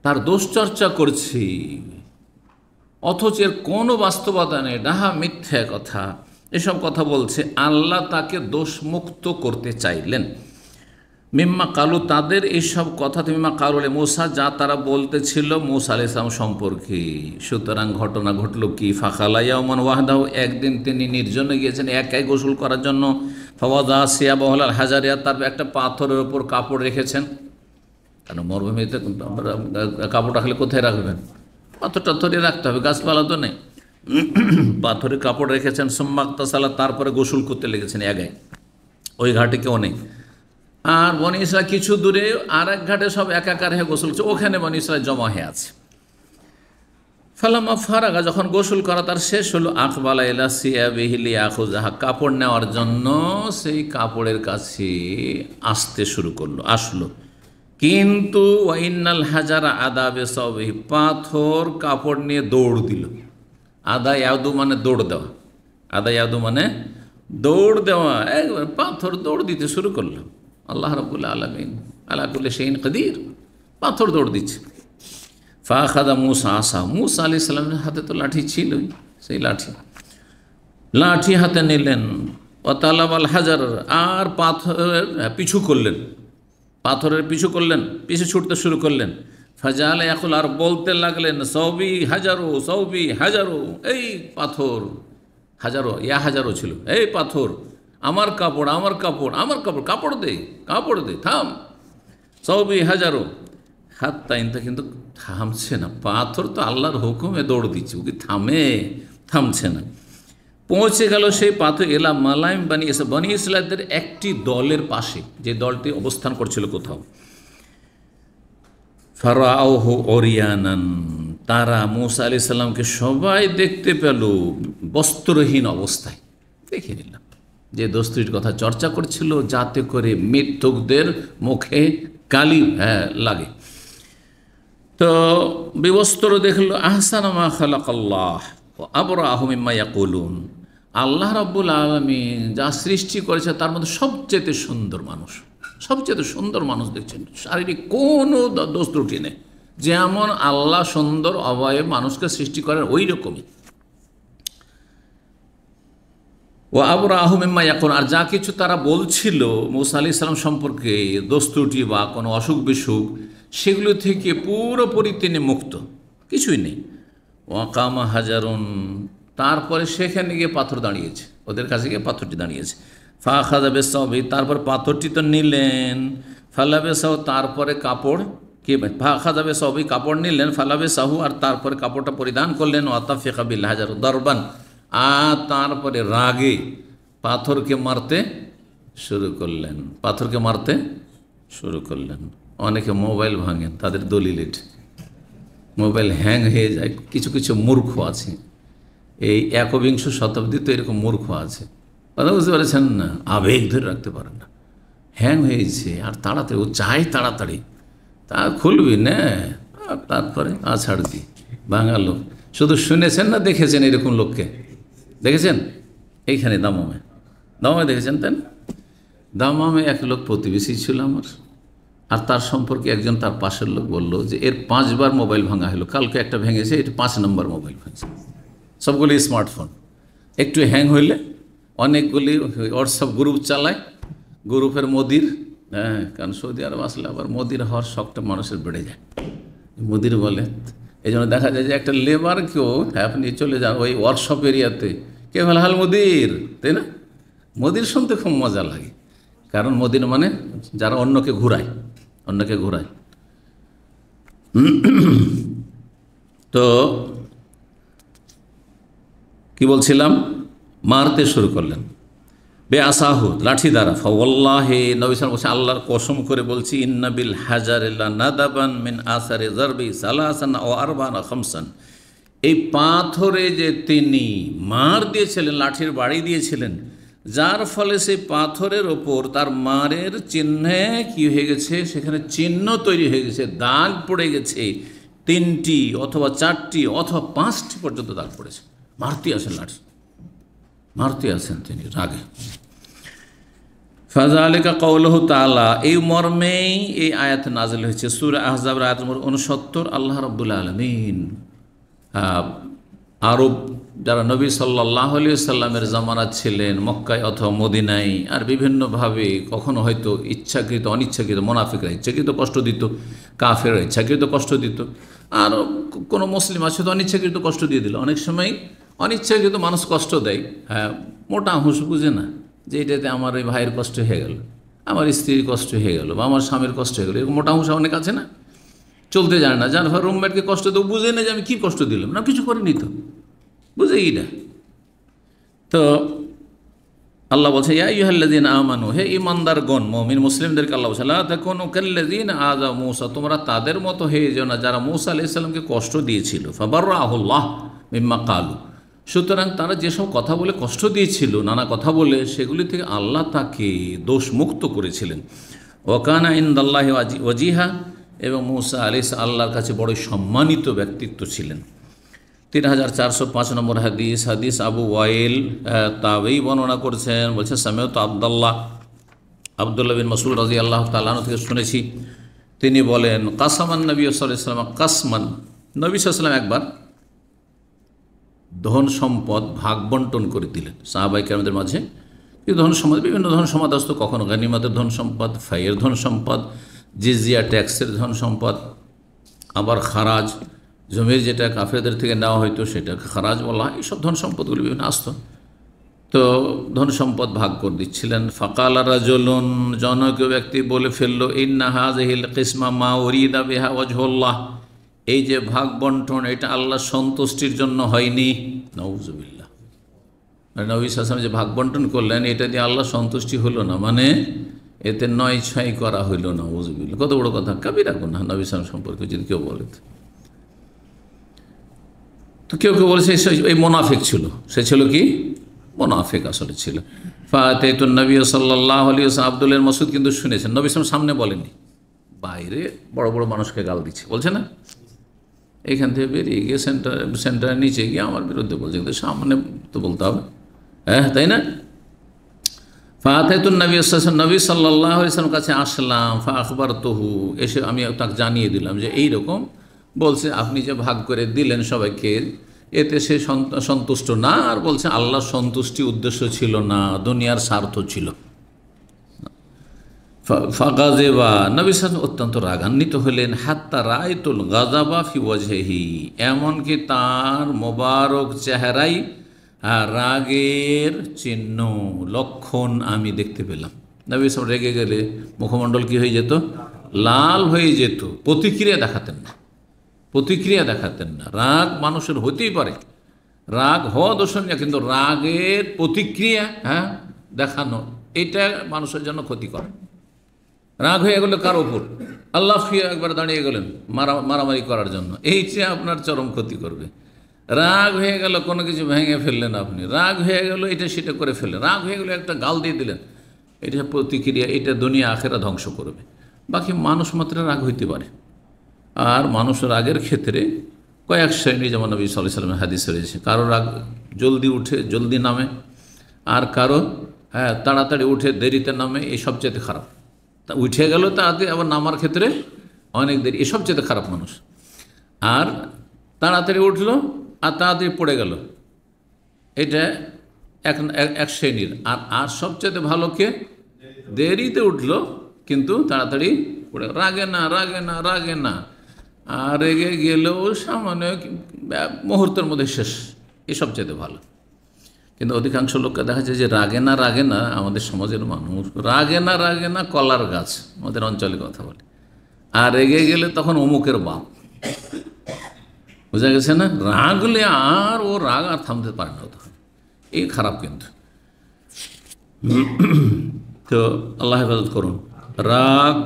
তার দোষ চর্চা করছে অথচ এর কোনো বাস্তবতা নেই, ডাহা মিথ্যা কথা, এসব কথা বলছে, আল্লাহ তাকে দোষমুক্ত করতে চাইলেন। মিম্মা কালু, তাদের এইসব কথা মিম্মা কালু মূসা, যা তারা বলতেছিল মূসা আলাইহিস সালাম সম্পর্কে। সুতরাং ঘটনা ঘটল কি, ফাখালা ইয়াওমান ওয়াহদাহু, একদিন তিনি নির্জনে গিয়েছেন একাই গোসল করার জন্য। ফাওয়াদা সিয়াবাহুল আল হাজারিয়া, তার একটা পাথরের ওপর কাপড় রেখেছেন, কারণ মরুভূমিতে কাপড় রাখলে কোথায় রাখবেন, পাথরটা ধরে রাখতে হবে, গাছপালা তো নেই। পাথরের কাপড় রেখেছেন। সুম্মাক্তাসালা, তারপরে গোসল করতে লেগেছেন একাই, ওই ঘাটে কেউ নেই। আর বনি ইসরাইল কিছু দূরে আর এক ঘাটে সব একাকার হয়ে গোসল করছে, ওখানে বনি ইসরাইল জমা হয়ে আছে। ফালামা ফারাগা, যখন গোসল করা তার শেষ হলো, আকবালা ইলা সিয়াবিহি লিয়াখুযাহা, কাপড় নেওয়ার জন্য সেই কাপড়ের কাছে আসতে শুরু করলো, আসলো। কিন্তু ওয়াইনাল হাজারা আদা বিসাবিহি, পাথর কাপড় নিয়ে দৌড় দিল। আদা ইয়াদু মানে দৌড় দেওয়া, আদা ইয়াদু মানে দৌড় দেওয়া, একবার পাথর দৌড় দিতে শুরু করলো। আল্লাহ রাব্বুল আলামিন আলা কুল্লি শাইইন কাদির, পাথর দৌড় দিচ্ছে। ফাখাদা মূসা আসা, মূসা আলাইহিস সালামের হাতে তো লাঠি ছিলই, সেই লাঠি হাতে নিলেন। ও তালাবাল হাজার, আর পাথরের পিছু করলেন, পাথরের পিছু করলেন, পিছু ছুটতে শুরু করলেন। ফাজাল ইয়াকুল, আর বলতে লাগলেন সৌবি হাজারো, সৌবি হাজারো, এই পাথর হাজারো, ইয়া হাজারো ছিল, এই পাথর আমার কাপড়, আমার কাপড়, আমার কাপড়, কাপড় দে, কাপড় দে, থাম, সৌবি হাজারো। হাত তাইনটা কিন্তু থামছে না, পাথর তো আল্লাহর হুকুমে দৌড় দিচ্ছে, ওকে থামছে না। পৌঁছে গেল সেই পাথর এলা মালাইম বনি ইসরাইলদের একটি দলের পাশে, যে দলটি অবস্থান করছিল কোথাও। ফারাউহু ওরিয়ানান, তারা মূসা আলাইহিস সালামকে সবাই দেখতে পেল বস্ত্রহীন অবস্থায়। দেখে নিলাম যে দোস্তির কথা চর্চা করছিল, যাতে করে মিথ্যুকদের মুখে কালি লাগে। তো বিবস্ত্র দেখল। আহসানা মা খালাকাল্লাহ ওয়া আবরাহু মিম্মা ইয়াকুলুন, আল্লাহ রাব্বুল আলামিন যা সৃষ্টি করেছে তার মধ্যে সবচেয়ে সুন্দর মানুষ, সবচেয়ে সুন্দর মানুষ দেখছেন, শারীরিক কোনো দোষ ত্রুটি নেই, যেমন আল্লাহ সুন্দর অবয়ব মানুষকে সৃষ্টি করেন ওই রকমই। ও আবরাহু মিম্মা ইয়াকুলুন, আর যা কিছু তারা বলছিল মূসা আলাইহিস সালাম সম্পর্কে দোষ ত্রুটি বা কোনো অসুখ বিসুখ, সেগুলো থেকে পুরোপুরি তিনি মুক্ত, কিছুই নেই। ওয়াকামা হাজারুন, তারপরে সেখানে গিয়ে পাথর দাঁড়িয়েছে, ওদের কাছে গিয়ে পাথরটি দাঁড়িয়েছে। ফাখাযা বিসাবি, তারপর পাথরটি তো নিলেন। ফালাবেসাহু, তারপরে কাপড় কি, ফাখাযা বিসাবি, কাপড় নিলেন। ফালাবেসাহু, আর তারপরে কাপড়টা পরিধান করলেন। ওয়াতাফিকা বিল হাজার দরবান, আর তারপরে রাগে পাথরকে মারতে শুরু করলেন, পাথরকে মারতে শুরু করলেন। অনেকে মোবাইল ভাঙেন, তাদের দলিল এটা, মোবাইল হ্যাং হয়ে যায়। কিছু কিছু মূর্খ আছে, এই একবিংশ শতাব্দীতে এরকম মূর্খ আছে, কথা বুঝতে পারছেন না, আবেগ ধরে রাখতে পারেন না, হ্যাং হয়েছে আর তাড়াতাড়ি, ও চাই তাড়াতাড়ি, তা খুলবি না, তারপরে ছাড় দি। বাঙাল লোক, শুধু শুনেছেন না দেখেছেন এরকম লোককে? দেখেছেন এইখানে দামামে দেখেছেন? তাই না? দামামে এক লোক প্রতিবেশী ছিল আমার, আর তার সম্পর্কে একজন তার পাশের লোক বলল যে এর 5 বার মোবাইল ভাঙা হলো, কালকে একটা ভেঙেছে, এটা 5 নম্বর মোবাইল ভাঙছে। সবগুলি স্মার্টফোন, একটু হ্যাং হইলে অনেকগুলি হোয়াটসঅ্যাপ গ্রুপ চালায়, গ্রুপের মোদির, হ্যাঁ, কারণ সৌদি আরব আসলে আবার মোদির হওয়ার শখটা মানুষের বেড়ে যায়, মোদির বলে। এই জন্য দেখা যায় যে একটা লেবারকেও আপনি চলে যান ওই ওয়ার্কশপ এরিয়াতে, কে ভালো হাল মোদির, তাই না? মোদির শুনতে খুব মজা লাগে, কারণ মোদির মানে যারা অন্যকে ঘুরায়, অন্যকে ঘুরায়। তো কি বলছিলাম, মারতে শুরু করলেন বে আসাহু, লাঠি দ্বারা। ফাওয়াল্লাহি, নবী সাল্লাল্লাহু আলাইহি ওয়াসাল্লাম আল্লাহর কসম করে বলছি, ইন্না বিল হাজারিল্লা নাদাবান মিন আসারে জারবি সালাসান ও আরবানা খামসান, এই পাথরে যে তিনি মার দিয়েছিলেন, লাঠির বাড়ি দিয়েছিলেন, যার ফলে সেই পাথরের ওপর তার মারের চিহ্নে কি হয়ে গেছে, সেখানে চিহ্ন তৈরি হয়ে গেছে, দাগ পড়ে গেছে, 3টি অথবা 4টি অথবা 5টি পর্যন্ত দাগ পড়েছে। মারতে আসেন, লাঠি মারতে আসেন তিনি রাগে। ফাযালিকা কাওলুহু তাআলা, এই মর্মেই এই আয়াত নাযিল হয়েছে সূরা আহজাব আয়াত নম্বর 69। আল্লাহ রাব্বুল আলামিন আরব যারা নবী সাল্লাল্লাহু আলাইহি সাল্লামের জামানা ছিলেন, মক্কায় অথবা মদিনায়, আর বিভিন্নভাবে কখনো হয়তো ইচ্ছাকৃত অনিচ্ছাকৃত, মুনাফিকরা ইচ্ছাকৃত কষ্ট দিত, কাফেররা ইচ্ছাকৃত কষ্ট দিত, আর কোনো মুসলিম আছে তো অনিচ্ছাকৃত কষ্ট দিয়ে দিল। অনেক সময় অনিচ্ছাকৃত মানুষ কষ্ট দেয়, হ্যাঁ, মোটা হুঁশ বুঝে না যে এটাতে আমার এই ভাইয়ের কষ্ট হয়ে গেল, আমার স্ত্রীর কষ্ট হয়ে গেল, বা আমার স্বামীর কষ্ট হয়ে গেল, এরকম মোটা হুঁশা অনেক আছে না, চলতে জানে না, যার ফলে রুমমেটকে কষ্ট দেবো, বুঝে না যে আমি কী কষ্ট দিলাম, না কিছু করিনি তো, বুঝেই না। তো আল্লাহ বলছে, ইয়া আইয়ুহাল্লাযীনা আমানু, হে ঈমানদারগণ, মুমিন মুসলিমদেরকে আল্লাহ বলছে, লা তাকুনু কাল্লাযীনা আযা মূসা, তোমরা তাদের মতো হয়ে যেও না যারা মূসা আলাইহিস সালামকে কষ্ট দিয়েছিল। ফাবাররাহুল্লাহ মিম্মা কালু, সুতরাং তারা যেসব কথা বলে কষ্ট দিয়েছিল, নানা কথা বলে, সেগুলি থেকে আল্লাহ তাকে দোষমুক্ত করেছিলেন। ওয়া কানা ইনদাল্লাহি ওয়াজিহা, এবং মূসা আলাইহিস আল্লাহর কাছে বড় সম্মানিত ব্যক্তিত্ব ছিলেন। 3405 নম্বর হাদিস, হাদিস আবু ওয়াইল তাবেই বর্ণনা করছেন, বলছে সামিউতু আব্দুল্লাহ বিন মাসউদ রাদিয়াল্লাহু তাআলা আনহু থেকে শুনেছি, তিনি বলেন, কাসামান নবী সাল্লাল্লাহু আলাইহি ওয়াসাল্লাম কাসমান, নবী সাল্লাল্লাহু আলাইহি ওয়াসাল্লাম একবার ধন সম্পদ ভাগ বন্টন করে দিলেন সাহাবায়ে কেরামদের মাঝে। কিন্তু ধন সম্পদ, বিভিন্ন ধন সম্পদ আসতো, কখনো গানিমতের ধন সম্পদ, ফাইয়ের ধন সম্পদ, জিজিয়া ট্যাক্সের ধন সম্পদ, আবার খারাজ, জমির যেটা কাফেরদের থেকে নেওয়া হয়তো সেটাকে খারাজ বলা হয়, এইসব ধন সম্পদগুলি বিভিন্ন আসতো। তো ধন সম্পদ ভাগ করে দিচ্ছিলেন। ফাকাল রাজুলুন, জনৈক ব্যক্তি বলে ফেললো, ইন্না হাযিহিল কিসমা মা উরিদা বিহা ওয়াজহুল্লাহ, এই যে ভাগ বন্টন, এটা আল্লাহর সন্তুষ্টির জন্য হয়নি। নাউযুবিল্লাহ, নবী সাল্লাল্লাহু আলাইহি ওয়াসাল্লাম যে ভাগ বন্টন করলেন, এটা দিয়ে আল্লাহর সন্তুষ্টি হলো না, মানে এতে 9-6 করা হইল না। নাউযুবিল্লাহ, কত বড় কথা, কাবিরা গুনাহ নবী সাল্লাল্লাহু আলাইহি ওয়াসাল্লাম সম্পর্কে যদি কেউ বলে। তো কেউ কেউ বলেছে এই মোনাফিক ছিল, সে ছিল কি মোনাফিক আসলে ছিল। ফাতাইতুন নবী সাল্লাল্লাহু আলাইহি ওয়াসাল্লাম, আব্দুল্লাহ মাসউদ কিন্তু শুনেছেন, নবী সাল্লাল্লাহু আলাইহি ওয়াসাল্লাম সামনে বলেননি, বাইরে বড় বড় মানুষকে গাল দিচ্ছে, বলছে না, এইখান থেকে বেরিয়ে গিয়ে সেন্টারের নিচে গিয়ে আমার বিরুদ্ধে বলছে, কিন্তু সামনে তো বলতে হবে, হ্যাঁ, তাই না? ফাতাইতুন নবী সাল্লাল্লাহু আলাইহি ওয়াসাল্লাম কাছে আসলাম, ফা আখবারতুহু, এসে আমি তাকে জানিয়ে দিলাম যে এইরকম বলছে, আপনি যে ভাগ করে দিলেন সবাইকে, এতে সে সন্তুষ্ট না, আর বলছে আল্লাহর সন্তুষ্টি উদ্দেশ্য ছিল না, দুনিয়ার স্বার্থ ছিল। ফাগাজেবা, নবী সাল্লাল্লাহু অত্যন্ত রাগান্বিত হলেন। হাত্তা রাআইতুল গাযাবা ফি ওয়াজহিহি, এমনকি তার মোবারক চেহারাই রাগের চিহ্ন, লক্ষণ আমি দেখতে পেলাম। নবী সাল্লাল্লাহু রেগে গেলে মুখমণ্ডল কি হয়ে যেত, লাল হয়ে যেত, প্রতিক্রিয়া দেখাতেন না। রাগ মানুষের হতেই পারে, রাগ হওয়া দোষণীয়, কিন্তু রাগের প্রতিক্রিয়া দেখানো, এটা মানুষের জন্য ক্ষতিকর। রাগ হয়ে গেল কার ওপর, আল্লাহ ফিয়ে একবার দাঁড়িয়ে গেলেন মারামারি করার জন্য, এইটা আপনার চরম ক্ষতি করবে। রাগ হয়ে গেল কোনো কিছু ভেঙে ফেললেন আপনি, রাগ হয়ে গেল এটা সেটা করে ফেললেন, রাগ হয়ে গেল একটা গাল দিয়ে দিলেন, এটা প্রতিক্রিয়া, এটা দুনিয়া আখেরা ধ্বংস করবে। বাকি মানুষ মাত্র রাগ হইতে পারে, আর মানুষের রাগের ক্ষেত্রে কয়েক শ্রেণী, যেমন নবী সাল্লাল্লাহু আলাইহি ওয়াসাল্লামের হাদিসে রয়েছে, কারো রাগ জলদি উঠে জলদি নামে, আর কারো তাড়াতাড়ি উঠে দেরিতে নামে, এই সবচেয়ে খারাপ। তা উঠে গেল তাড়াতাড়ি, আবার নামার ক্ষেত্রে অনেক দেরি, এই সবচেয়ে খারাপ মানুষ। আর তাড়াতাড়ি উঠলো আর তাড়াতাড়ি পড়ে গেল, এটা এক শ্রেণীর। আর সবচেয়ে ভালো কে, দেরিতে উঠলো কিন্তু তাড়াতাড়ি পড়ে, রাগে না রাগে না রাগে না, আর রেগে গেলেও সামান্য মুহূর্তের মধ্যে শেষ, এ সবচেয়ে ভালো। কিন্তু অধিকাংশ লোককে দেখা যায় যে রাগে না রাগে না, আমাদের সমাজের মানুষ রাগে না কলার গাছ, আমাদের অঞ্চলে কথা বলে, আর রেগে গেলে তখন অমুকের বাপ, বোঝা গেছে না? রাগলে আর ও রাগ আর থামতে পারে না, তখন এই খারাপ। কিন্তু তো আল্লাহ হেফাজত করুন, রাগ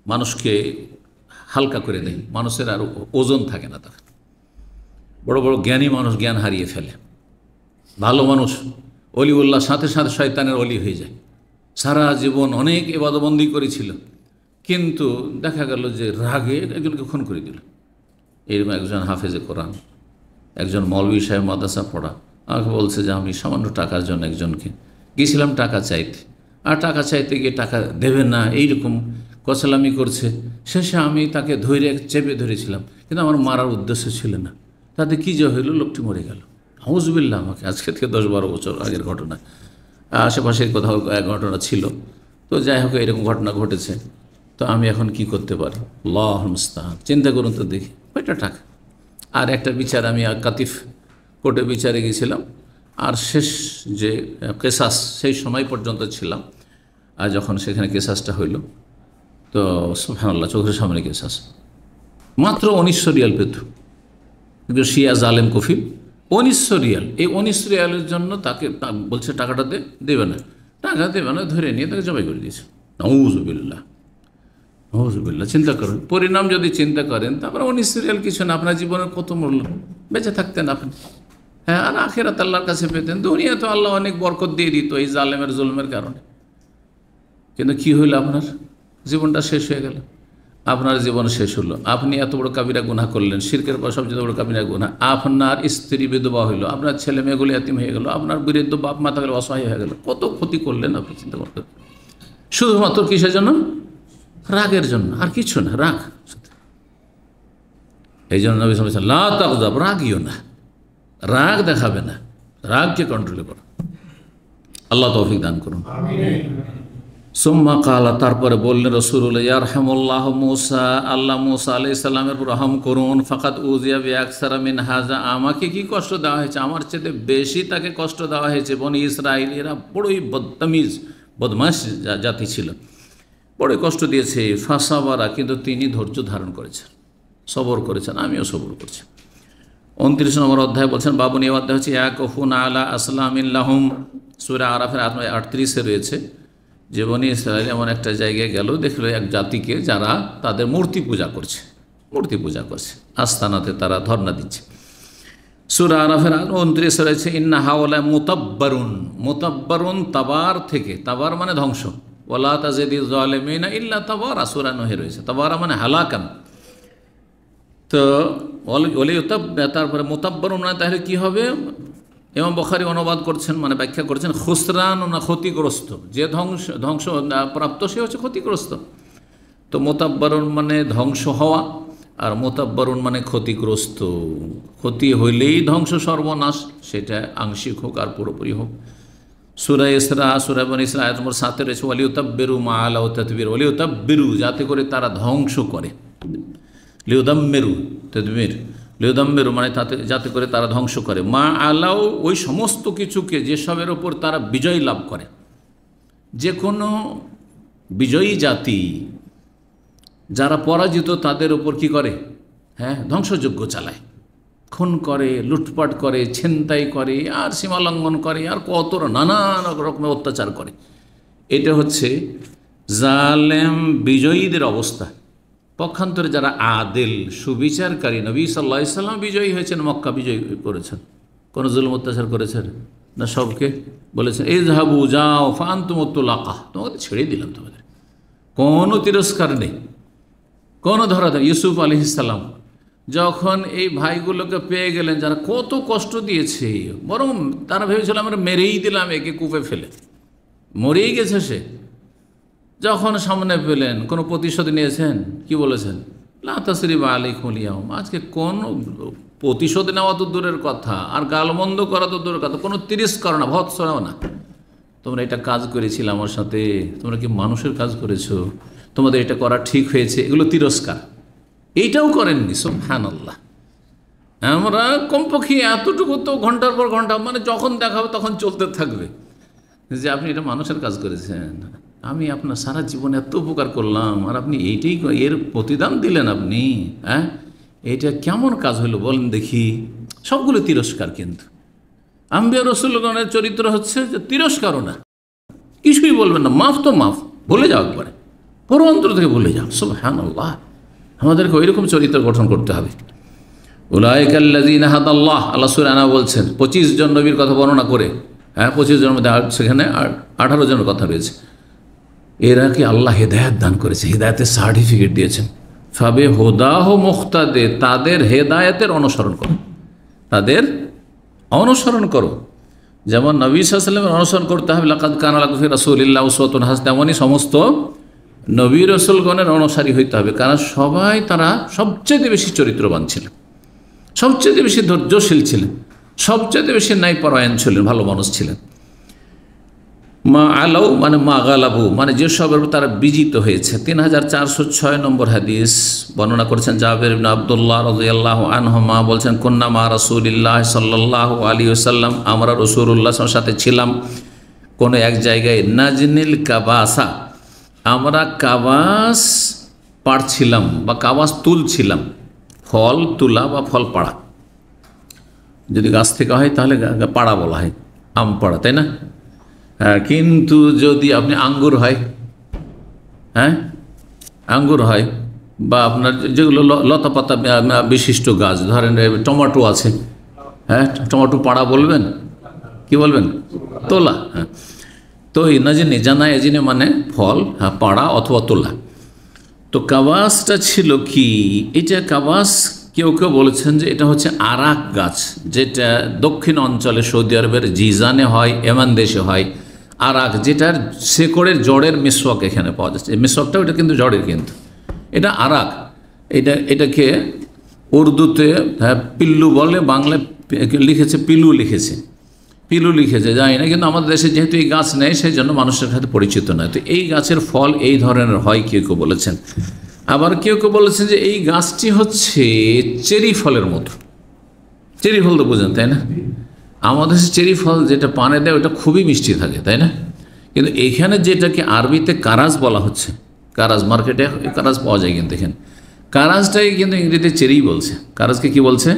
মানুষকে হালকা করে দেয়, মানুষের আর ওজন থাকে না তখন। বড় বড় জ্ঞানী মানুষ জ্ঞান হারিয়ে ফেলে, ভালো মানুষ অলিউল্লাহ সাথে সাথে শয়তানের অলি হয়ে যায়। সারা জীবন অনেক ইবাদতবন্দি করেছিল, কিন্তু দেখা গেল যে রাগে একজনকে খুন করে দিল। এরকম একজন হাফেজে কোরআন, একজন মৌলভী সাহেব মাদ্রাসা পড়া, আমাকে বলছে যে আমি সামান্য টাকার জন্য একজনকে গিয়েছিলাম টাকা চাইতে, আর টাকা চাইতে গিয়ে টাকা দেবে না এইরকম কচলামি করছে। শেষে আমি তাকে ধরে চেপে ধরেছিলাম, কিন্তু আমার মারার উদ্দেশ্য ছিল না। তাতে কী যে হইল, লোকটি মরে গেল। হাউজুবিল্লাহ, আমাকে আজকে থেকে 10-12 বছর আগের ঘটনা, আশেপাশের কোথাও এক ঘটনা ছিল। তো যাই হোক, এরকম ঘটনা ঘটেছে। তো আমি এখন কি করতে পারি? আল্লাহুল মুস্তাআন। চিন্তা করুন তো দেখি, ওইটা টাকা। আর একটা বিচার, আমি কাতিফ কোর্টে বিচারে গেছিলাম, আর শেষ যে কেসাস সেই সময় পর্যন্ত ছিলাম, আর যখন সেখানে কেসাসটা হইল, তো সুবহানাল্লাহ, চোখের সামনে কেসাস, মাত্র 1900 রিয়াল পেত, কিন্তু শিয়া জালেম কফিল 1900 রিয়াল। এই 1900 রিয়ালের জন্য তাকে বলছে টাকাটা দেবে না, টাকা দেবে না, ধরে নিয়ে তাকে জবাই করে দিয়েছে। নাউযুবিল্লাহ, নাউযুবিল্লাহ। চিন্তা করুন, পরিণাম যদি চিন্তা করেন, তারপরে 1900 রিয়াল কিছু না, আপনার জীবনের কত মূল্য, বেঁচে থাকতেন আপনি। হ্যাঁ, আর আখিরাত আল্লাহর কাছে পেতেন। দুনিয়া তো আল্লাহ অনেক বরকত দিয়ে দিত এই জালেমের জুলমের কারণে, কিন্তু কি হইল? আপনার জীবনটা শেষ হয়ে গেল। আপনার জীবন শেষ হলো, আপনি এত বড় কাবিরা গুনাহ করলেন, শিরকের পর সবচেয়ে বড় কাবিরা গুনাহ। আপনার স্ত্রী বিধবা হইল, আপনার ছেলে মেয়েগুলো এতিম হয়ে গেল, আপনার বৃদ্ধ বাপ মাতা গেল, অসহায় হয়ে গেল। কত ক্ষতি করলেন আপনি, চিন্তা করতে। শুধুমাত্র কিসের জন্য? রাগের জন্য, আর কিছু না, রাগ। এই জন্য নবী সাল্লাল্লাহু আলাইহি ওয়াসাল্লাম, লা তাগযাব, রাগিও না, রাগ দেখাবে না, রাগকে কন্ট্রোল করো। আল্লাহ তৌফিক দান করুন। সুম্মা কালা, তারপরে বললেন রাসূলুল্লাহ, ইয়ারহামুল্লাহ মূসা, আল্লাহ মূসা আলাইহিস সালামের উপর রহম করুন। ফাকাদ উযিয়া বিআকসারা মিন হাযা, আমাকে কি কষ্ট দেওয়া হয়েছে, আমার চেয়ে বেশি তাকে কষ্ট দেওয়া হয়েছে। বনি ইসরাইল এরা বড়ই বদতমিজ, বদমাশ জাতি ছিল, বড়ই কষ্ট দিয়েছে। ফাসাবারা, কিন্তু তিনি ধৈর্য ধারণ করেছেন, সবর করেছেন, আমিও সবর করছি। 29 নম্বর অধ্যায় বলছেন, বাবুন, এই অধ্যায় হচ্ছে ইয়াকুফুন আলা আসলামিল্লাহুম, সূরা আরাফের 38-এ রয়েছে যে বনি ইসরাইল এমন একটা জায়গায় গেল, দেখলো এক জাতিকে যারা তাদের মূর্তি পূজা করছে, আস্তানাতে তারা ধর্ণা দিচ্ছে। সূরা আরাফের 29 রয়েছে, ইন্না হাওলা মুতাব্বারুন, মুতাব্বারুন তাবার থেকে, তাবার মানে ধ্বংস, ওয়ালা তাজিদিজ জালিমিনা ইল্লা তাবারা, সূরা নূহে রয়েছে। তাবারা মানে হালাকান। তো তারপরে মুতাব্বারুন মানে তাহলে কী হবে? ইমাম বুখারী অনুবাদ করছেন, মানে ব্যাখ্যা করছেন, খুসরান না ক্ষতিগ্রস্ত, যে ধ্বংস প্রাপ্ত সে হচ্ছে ক্ষতিগ্রস্ত। তো মুতাব্বারুন মানে ধ্বংস হওয়া, আর মুতাব্বারুন মানে ক্ষতিগ্রস্ত। ক্ষতি হইলেই ধ্বংস, সর্বনাশ, সেটা আংশিক হোক আর পুরোপুরি হোক। সূরা ইসরা, সূরা বনী ইসরা আয়াত নম্বর 7 রয়েছে, ওয়ালিউতাব্বিরু মা আলাউ তাদবির, ওয়ালিউতাব্বিরু, যাতে করে তারা ধ্বংস করে। লিউদাম্মিরু, তাদবির, লিউদাম্মিরু মানে তাতে, যাতে করে তারা ধ্বংস করে। মা আলাউ, ওই সমস্ত কিছুকে যেসবের ওপর তারা বিজয় লাভ করে। যে কোনো বিজয়ী জাতি যারা পরাজিত তাদের ওপর কি করে? হ্যাঁ, ধ্বংসযজ্ঞ চালায়, খুন করে, লুটপাট করে, ছিনতাই করে, আর সীমালঙ্ঘন করে, আর কত নানান রকমের অত্যাচার করে। এটা হচ্ছে জালেম বিজয়ীদের অবস্থা। পক্ষান্তরে যারা আদেল, সুবিচারকারী, নবী সাল্লাল্লাহু আলাইহি ওয়াসাল্লাম বিজয়ী হয়েছেন, মক্কা বিজয়ী করেছেন, কোনো জুলুম অত্যাচার করেছেন না? সবকে বলেছেন, ইযহাবু, যাও, ফাআনতুমুত তুলাকা, তোমাকে ছেড়ে দিলাম, তোমাদের কোনো তিরস্কার নেই, কোনো ধরা ধরা। ইউসুফ আলাইহিস সালাম যখন এই ভাইগুলোকে পেয়ে গেলেন, যারা কত কষ্ট দিয়েছে, বরং তারা ভেবেছিল আমরা মেরেই দিলাম একে, কূপে ফেলে মরেই গেছে সে। যখন সামনে পেলেন, কোনো প্রতিশোধ নিয়েছেন? কি বলেছেন? লা তাসরিবা আলাইকুমুল ইয়াওম, আজকে কোনো প্রতিশোধ নেওয়া তো দূরের কথা, আর গালমন্দ করা তো দূরের কথা, কোনো তিরস্কার না, ভৎসনাও না, তোমরা এটা কাজ করেছিলে আমার সাথে, তোমরা কি মানুষের কাজ করেছো, তোমাদের এটা করা ঠিক হয়েছে, এগুলো তিরস্কার। এইটাও করেননি। সুবহানাল্লাহ। আমরা কমপক্ষে এতটুকু তো ঘন্টার পর ঘন্টা, মানে যখন দেখা হবে তখন চলতে থাকবে যে আপনি এটা মানুষের কাজ করেছেন, আমি আপনার সারা জীবনে এত উপকার করলাম আর আপনি এইটাই এর প্রতিদান দিলেন আপনি, হ্যাঁ এটা কেমন কাজ হলো বলেন দেখি। সবগুলো তিরস্কার। কিন্তু আম্বিয়া রসুলগণের চরিত্র হচ্ছে যে তিরস্কারও না, কিছুই বলবেন না, মাফ তো মাফ, ভুলে যাও একবারে, পুরো অন্তর থেকে ভুলে যাও। সুবহানাল্লাহ। আমাদেরকে ওইরকম চরিত্র গঠন করতে হবে। উলাইকাল্লাযীনা হাদাল্লাহ, আল্লাহ সূরা আনা বলছেন 25 জন নবীর কথা বর্ণনা করে, হ্যাঁ 25 জনের মধ্যে সেখানে 18 জনের কথা রয়েছে। এরা কি আল্লাহ হেদায়েত দান করেছে, হেদায়েতের সার্টিফিকেট দিয়েছেন। ফাবে হুদাহ মুক্তাদে, তাদের হেদায়েতের অনুসরণ করো, তাদের অনুসরণ করো। যেমন নবী সাল্লাল্লাহু আলাইহি ওয়াসাল্লামের অনুসরণ করতে হবে, লাকাদ কানা লাকুম ফি রাসূলিল্লাহি উসওয়াতুন হাসানাহ, তেমনই সমস্ত নবী রাসূলগণের অনুসারী হইতে হবে। কারণ সবাই তারা সবচেয়ে বেশি চরিত্রবান ছিলেন, সবচেয়ে বেশি ধৈর্যশীল ছিলেন, সবচেয়ে বেশি ন্যায়পরায়ণ ছিলেন, ভালো মানুষ ছিলেন। মা আলাউ মানে মা গালাবু, মানে যেসবের তারা বিজিত হয়েছে। 3406 নম্বর হাদিস বর্ণনা করেছেন জাবের ইবনে আব্দুল্লাহ রাদিয়াল্লাহু আনহুমা, বলছেন কুন্না মা রাসূলিল্লাহ সাল্লাল্লাহু আলাইহি ওয়াসাল্লাম, আমরা রাসূলুল্লাহ সাল্লাল্লাহু সাথে ছিলাম কোনো এক জায়গায়, নাজনিল কাবাসা, আমরা কাবাস পাড়ছিলাম বা কাবাস তুলছিলাম। ফল তোলা বা ফল পাড়া, যদি গাছ থেকে হয় তাহলে পাড়া বলা হয়, আম পাড়া, তাই না? হ্যাঁ, কিন্তু যদি আপনি আঙ্গুর হয়, হ্যাঁ আঙ্গুর হয়, বা আপনার যেগুলো লতাপাতা বিশিষ্ট গাছ, ধরেন টমেটো আছে, হ্যাঁ টমেটো পাড়া বলবেন, কি বলবেন? তোলা। হ্যাঁ, তো নাজিনি জানা এজিনে মানে ফল, হ্যাঁ পাড়া অথবা তোলা। তো কাবাসটা ছিল কি, এটা কাবাস কেউ কেউ বলেছেন যে এটা হচ্ছে আরাক গাছ, যেটা দক্ষিণ অঞ্চলে সৌদি আরবের জিজানে হয়, এমান দেশে হয়। আরাক, যেটার শেকড়ের জড়ের মিসওয়াক এখানে পাওয়া যাচ্ছে, মিসওয়াকটা ওটা কিন্তু জড়ের, কিন্তু এটা আরাক। এটাকে উর্দুতে হ্যাঁ পিল্লু বলে, বাংলায় লিখেছে পিলু, পিলু লিখেছে জানি না, কিন্তু আমাদের দেশে যেহেতু এই গাছ নেই সেই জন্য মানুষের সাথে পরিচিত নয়। তো এই গাছের ফল এই ধরনের হয় কেউ কেউ বলেছেন। আবার কেউ কেউ বলেছেন যে এই গাছটি হচ্ছে চেরি ফলের মতো। চেরি ফল তো বোঝেন, তাই না? আমাদের দেশে চেরি ফল যেটা পানে দেয় ওটা খুবই মিষ্টি থাকে, তাই না? কিন্তু এখানে যেটাকে আরবিতে কারাজ বলা হচ্ছে, কারাজ, মার্কেটে কারাজ পাওয়া যায়, কিন্তু এখানে কারাজটাই কিন্তু ইংরেজিতে চেরি বলছে। কারাজকে কি বলছে?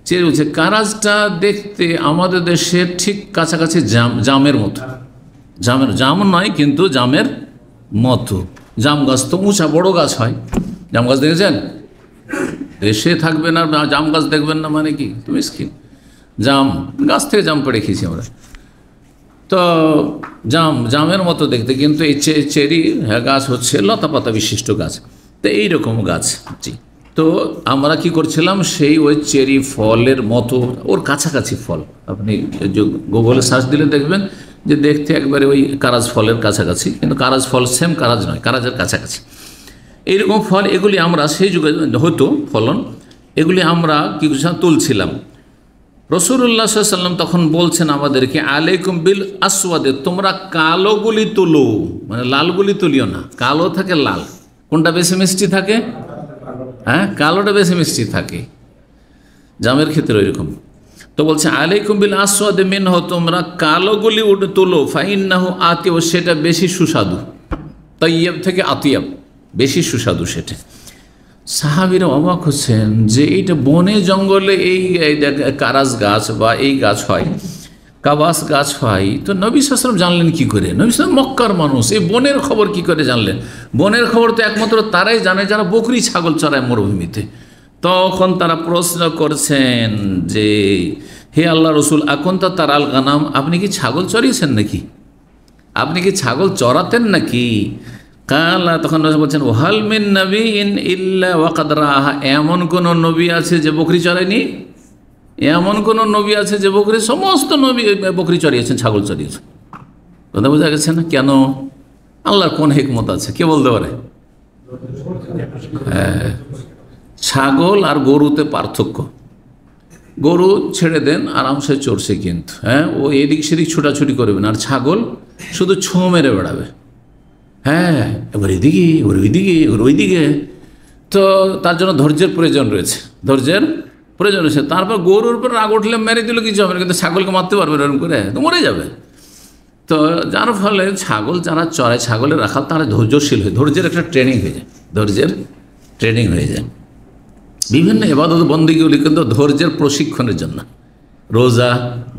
চেরি বলছে। কারাজটা দেখতে আমাদের দেশের ঠিক কাছাকাছি জামের মতো, জাম নয় কিন্তু জামের মতো। জাম গাছ তো উঁচা বড় গাছ হয়, জাম গাছ দেখেছেন? দেশে থাকবেন আর জাম গাছ দেখবেন না মানে কি, তুমি স্কিন জাম গাছ থেকে জাম পেড়ে খেয়েছি আমরা। তো জামের মতো দেখতে, কিন্তু এই চেরি গাছ হচ্ছে লতাপাতা বিশিষ্ট গাছ। তো এইরকম গাছ। জি, তো আমরা কি করছিলাম, সেই ওই চেরি ফলের মতো ওর কাছাকাছি ফল, আপনি গুগলে সার্চ দিলে দেখবেন যে দেখতে একবারে ওই কারাজ ফলের কাছাকাছি, কিন্তু কারাজ ফল সেম কারাজ নয়, কারাজের কাছাকাছি এইরকম ফল। এগুলি আমরা সেই যুগে হতো ফলন, এগুলি আমরা কি তুলছিলাম। রাসূলুল্লাহ সাল্লাল্লাহু আলাইহি ওয়াসাল্লাম তখন বলছেন আমাদেরকে, আলাইকুম বিল আসওয়াদে, তোমরা কালোগুলি তুলো, মানে লালগুলি তুলিও না। কালো থাকে লাল, কোনটা বেশি মিষ্টি থাকে? হ্যাঁ, কালোটা বেশি মিষ্টি থাকে, জামের ক্ষেত্রে ওইরকম। তো বলছে আলাইকুম বিল আসওয়াদে মিনহু, তোমরা কালোগুলি তুলো, ফাইন্নাহু আতিয়াব, সেটা বেশি সুস্বাদু। তাইয়্যিব থেকে আতিয়াব, বেশি সুস্বাদু সেটা। সাহাবীরা অবাক হচ্ছেন যে এইটা বনে জঙ্গলে এই কারাজ গাছ বা এই গাছ হয়, কাবাস গাছ হয়, তো নবী সাল্লাল্লাহু আলাইহি ওয়াসাল্লাম জানলেন কি করে? নবী সাল্লাল্লাহু আলাইহি ওয়াসাল্লাম মক্কার মানুষ, এই বনের খবর কি করে জানলেন? বনের খবর তো একমাত্র তারাই জানে যারা বকরি ছাগল চড়ায় মরুভূমিতে। তখন তারা প্রশ্ন করছেন যে হে আল্লাহ রসুল, আকুনতা তারাল গানাম, আপনি কি ছাগল চড়িয়েছেন নাকি? আপনি কি ছাগল চড়াতেন নাকি? কালা, তখন বলছেন ওয়াহাল মিন নবিয়্যিন ইল্লা ওয়াকাদ রাআহা, এমন কোন নবী আছে যে বকরি চড়ায়নি? এমন কোন নবী আছে যে বকরি? সমস্ত নবী বকরি চড়িয়েছেন, ছাগল চড়িয়েছেন। কথা বোঝা গেছে না? কেন? আল্লাহর কোন হিকমত আছে, কে বলতে পারে? হ্যাঁ, ছাগল আর গরুতে পার্থক্য। গরু ছেড়ে দেন, আরামসে চড়ছে, কিন্তু হ্যাঁ ও এদিক সেদিক ছোটাছুটি করবেন, আর ছাগল শুধু ছোঁ মেরে বেড়াবে। হ্যাঁ, এবার এদিকে, এবার ওইদিকে, এবার ওইদিকে। তো তার জন্য ধৈর্যের প্রয়োজন রয়েছে, ধৈর্যের প্রয়োজন রয়েছে। তারপর গরুর উপর রাগ উঠলে মেরে দিলে কিছু হবে না, কিন্তু ছাগলকে মারতে পারবে না, এরকম করে তো মরে যাবে। তো যার ফলে ছাগল যারা চড়ায়, ছাগলের রাখাল, তারা ধৈর্যশীল হয়ে, ধৈর্যের একটা ট্রেনিং হয়ে যায়, ধৈর্যের ট্রেনিং হয়ে যায়। বিভিন্ন ইবাদত বন্দেগীগুলি কিন্তু ধৈর্যের প্রশিক্ষণের জন্য, রোজা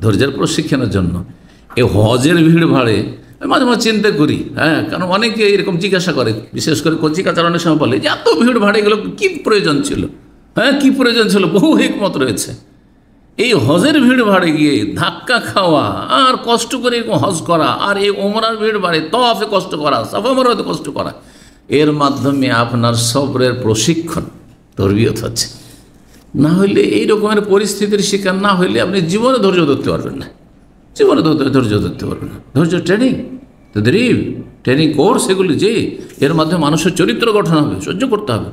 ধৈর্যের প্রশিক্ষণের জন্য। এই হজের ভিড় ভাড়ে মাঝে মাঝে চিন্তা করি, হ্যাঁ, কারণ অনেকে এরকম জিজ্ঞাসা করে, বিশেষ করে কচিকা চালানোর সময় বলে যে এত ভিড় ভাড়ে এগুলো কী প্রয়োজন ছিল, হ্যাঁ কী প্রয়োজন ছিল, বহু হিকমত রয়েছে। এই হজের ভিড় ভাড়ে গিয়ে ধাক্কা খাওয়া আর কষ্ট করে এরকম হজ করা, আর এই ওমরার ভিড় ভাড়ে তওয়াফে কষ্ট করা, সাফা মারওয়াতে কষ্ট করা, এর মাধ্যমে আপনার সবরের প্রশিক্ষণ, তরবিয়ত হচ্ছে। না হইলে এই রকমের পরিস্থিতির শিকার না হইলে আপনি জীবনে ধৈর্য ধরতে পারবেন না, জীবনে ধৈর্য ধরতে পারবেন না। ধৈর্য ট্রেনিং, তদরিব, ট্রেনিং কোর্স এগুলি, যে এর মাধ্যমে মানুষের চরিত্র গঠন হবে, সহ্য করতে হবে।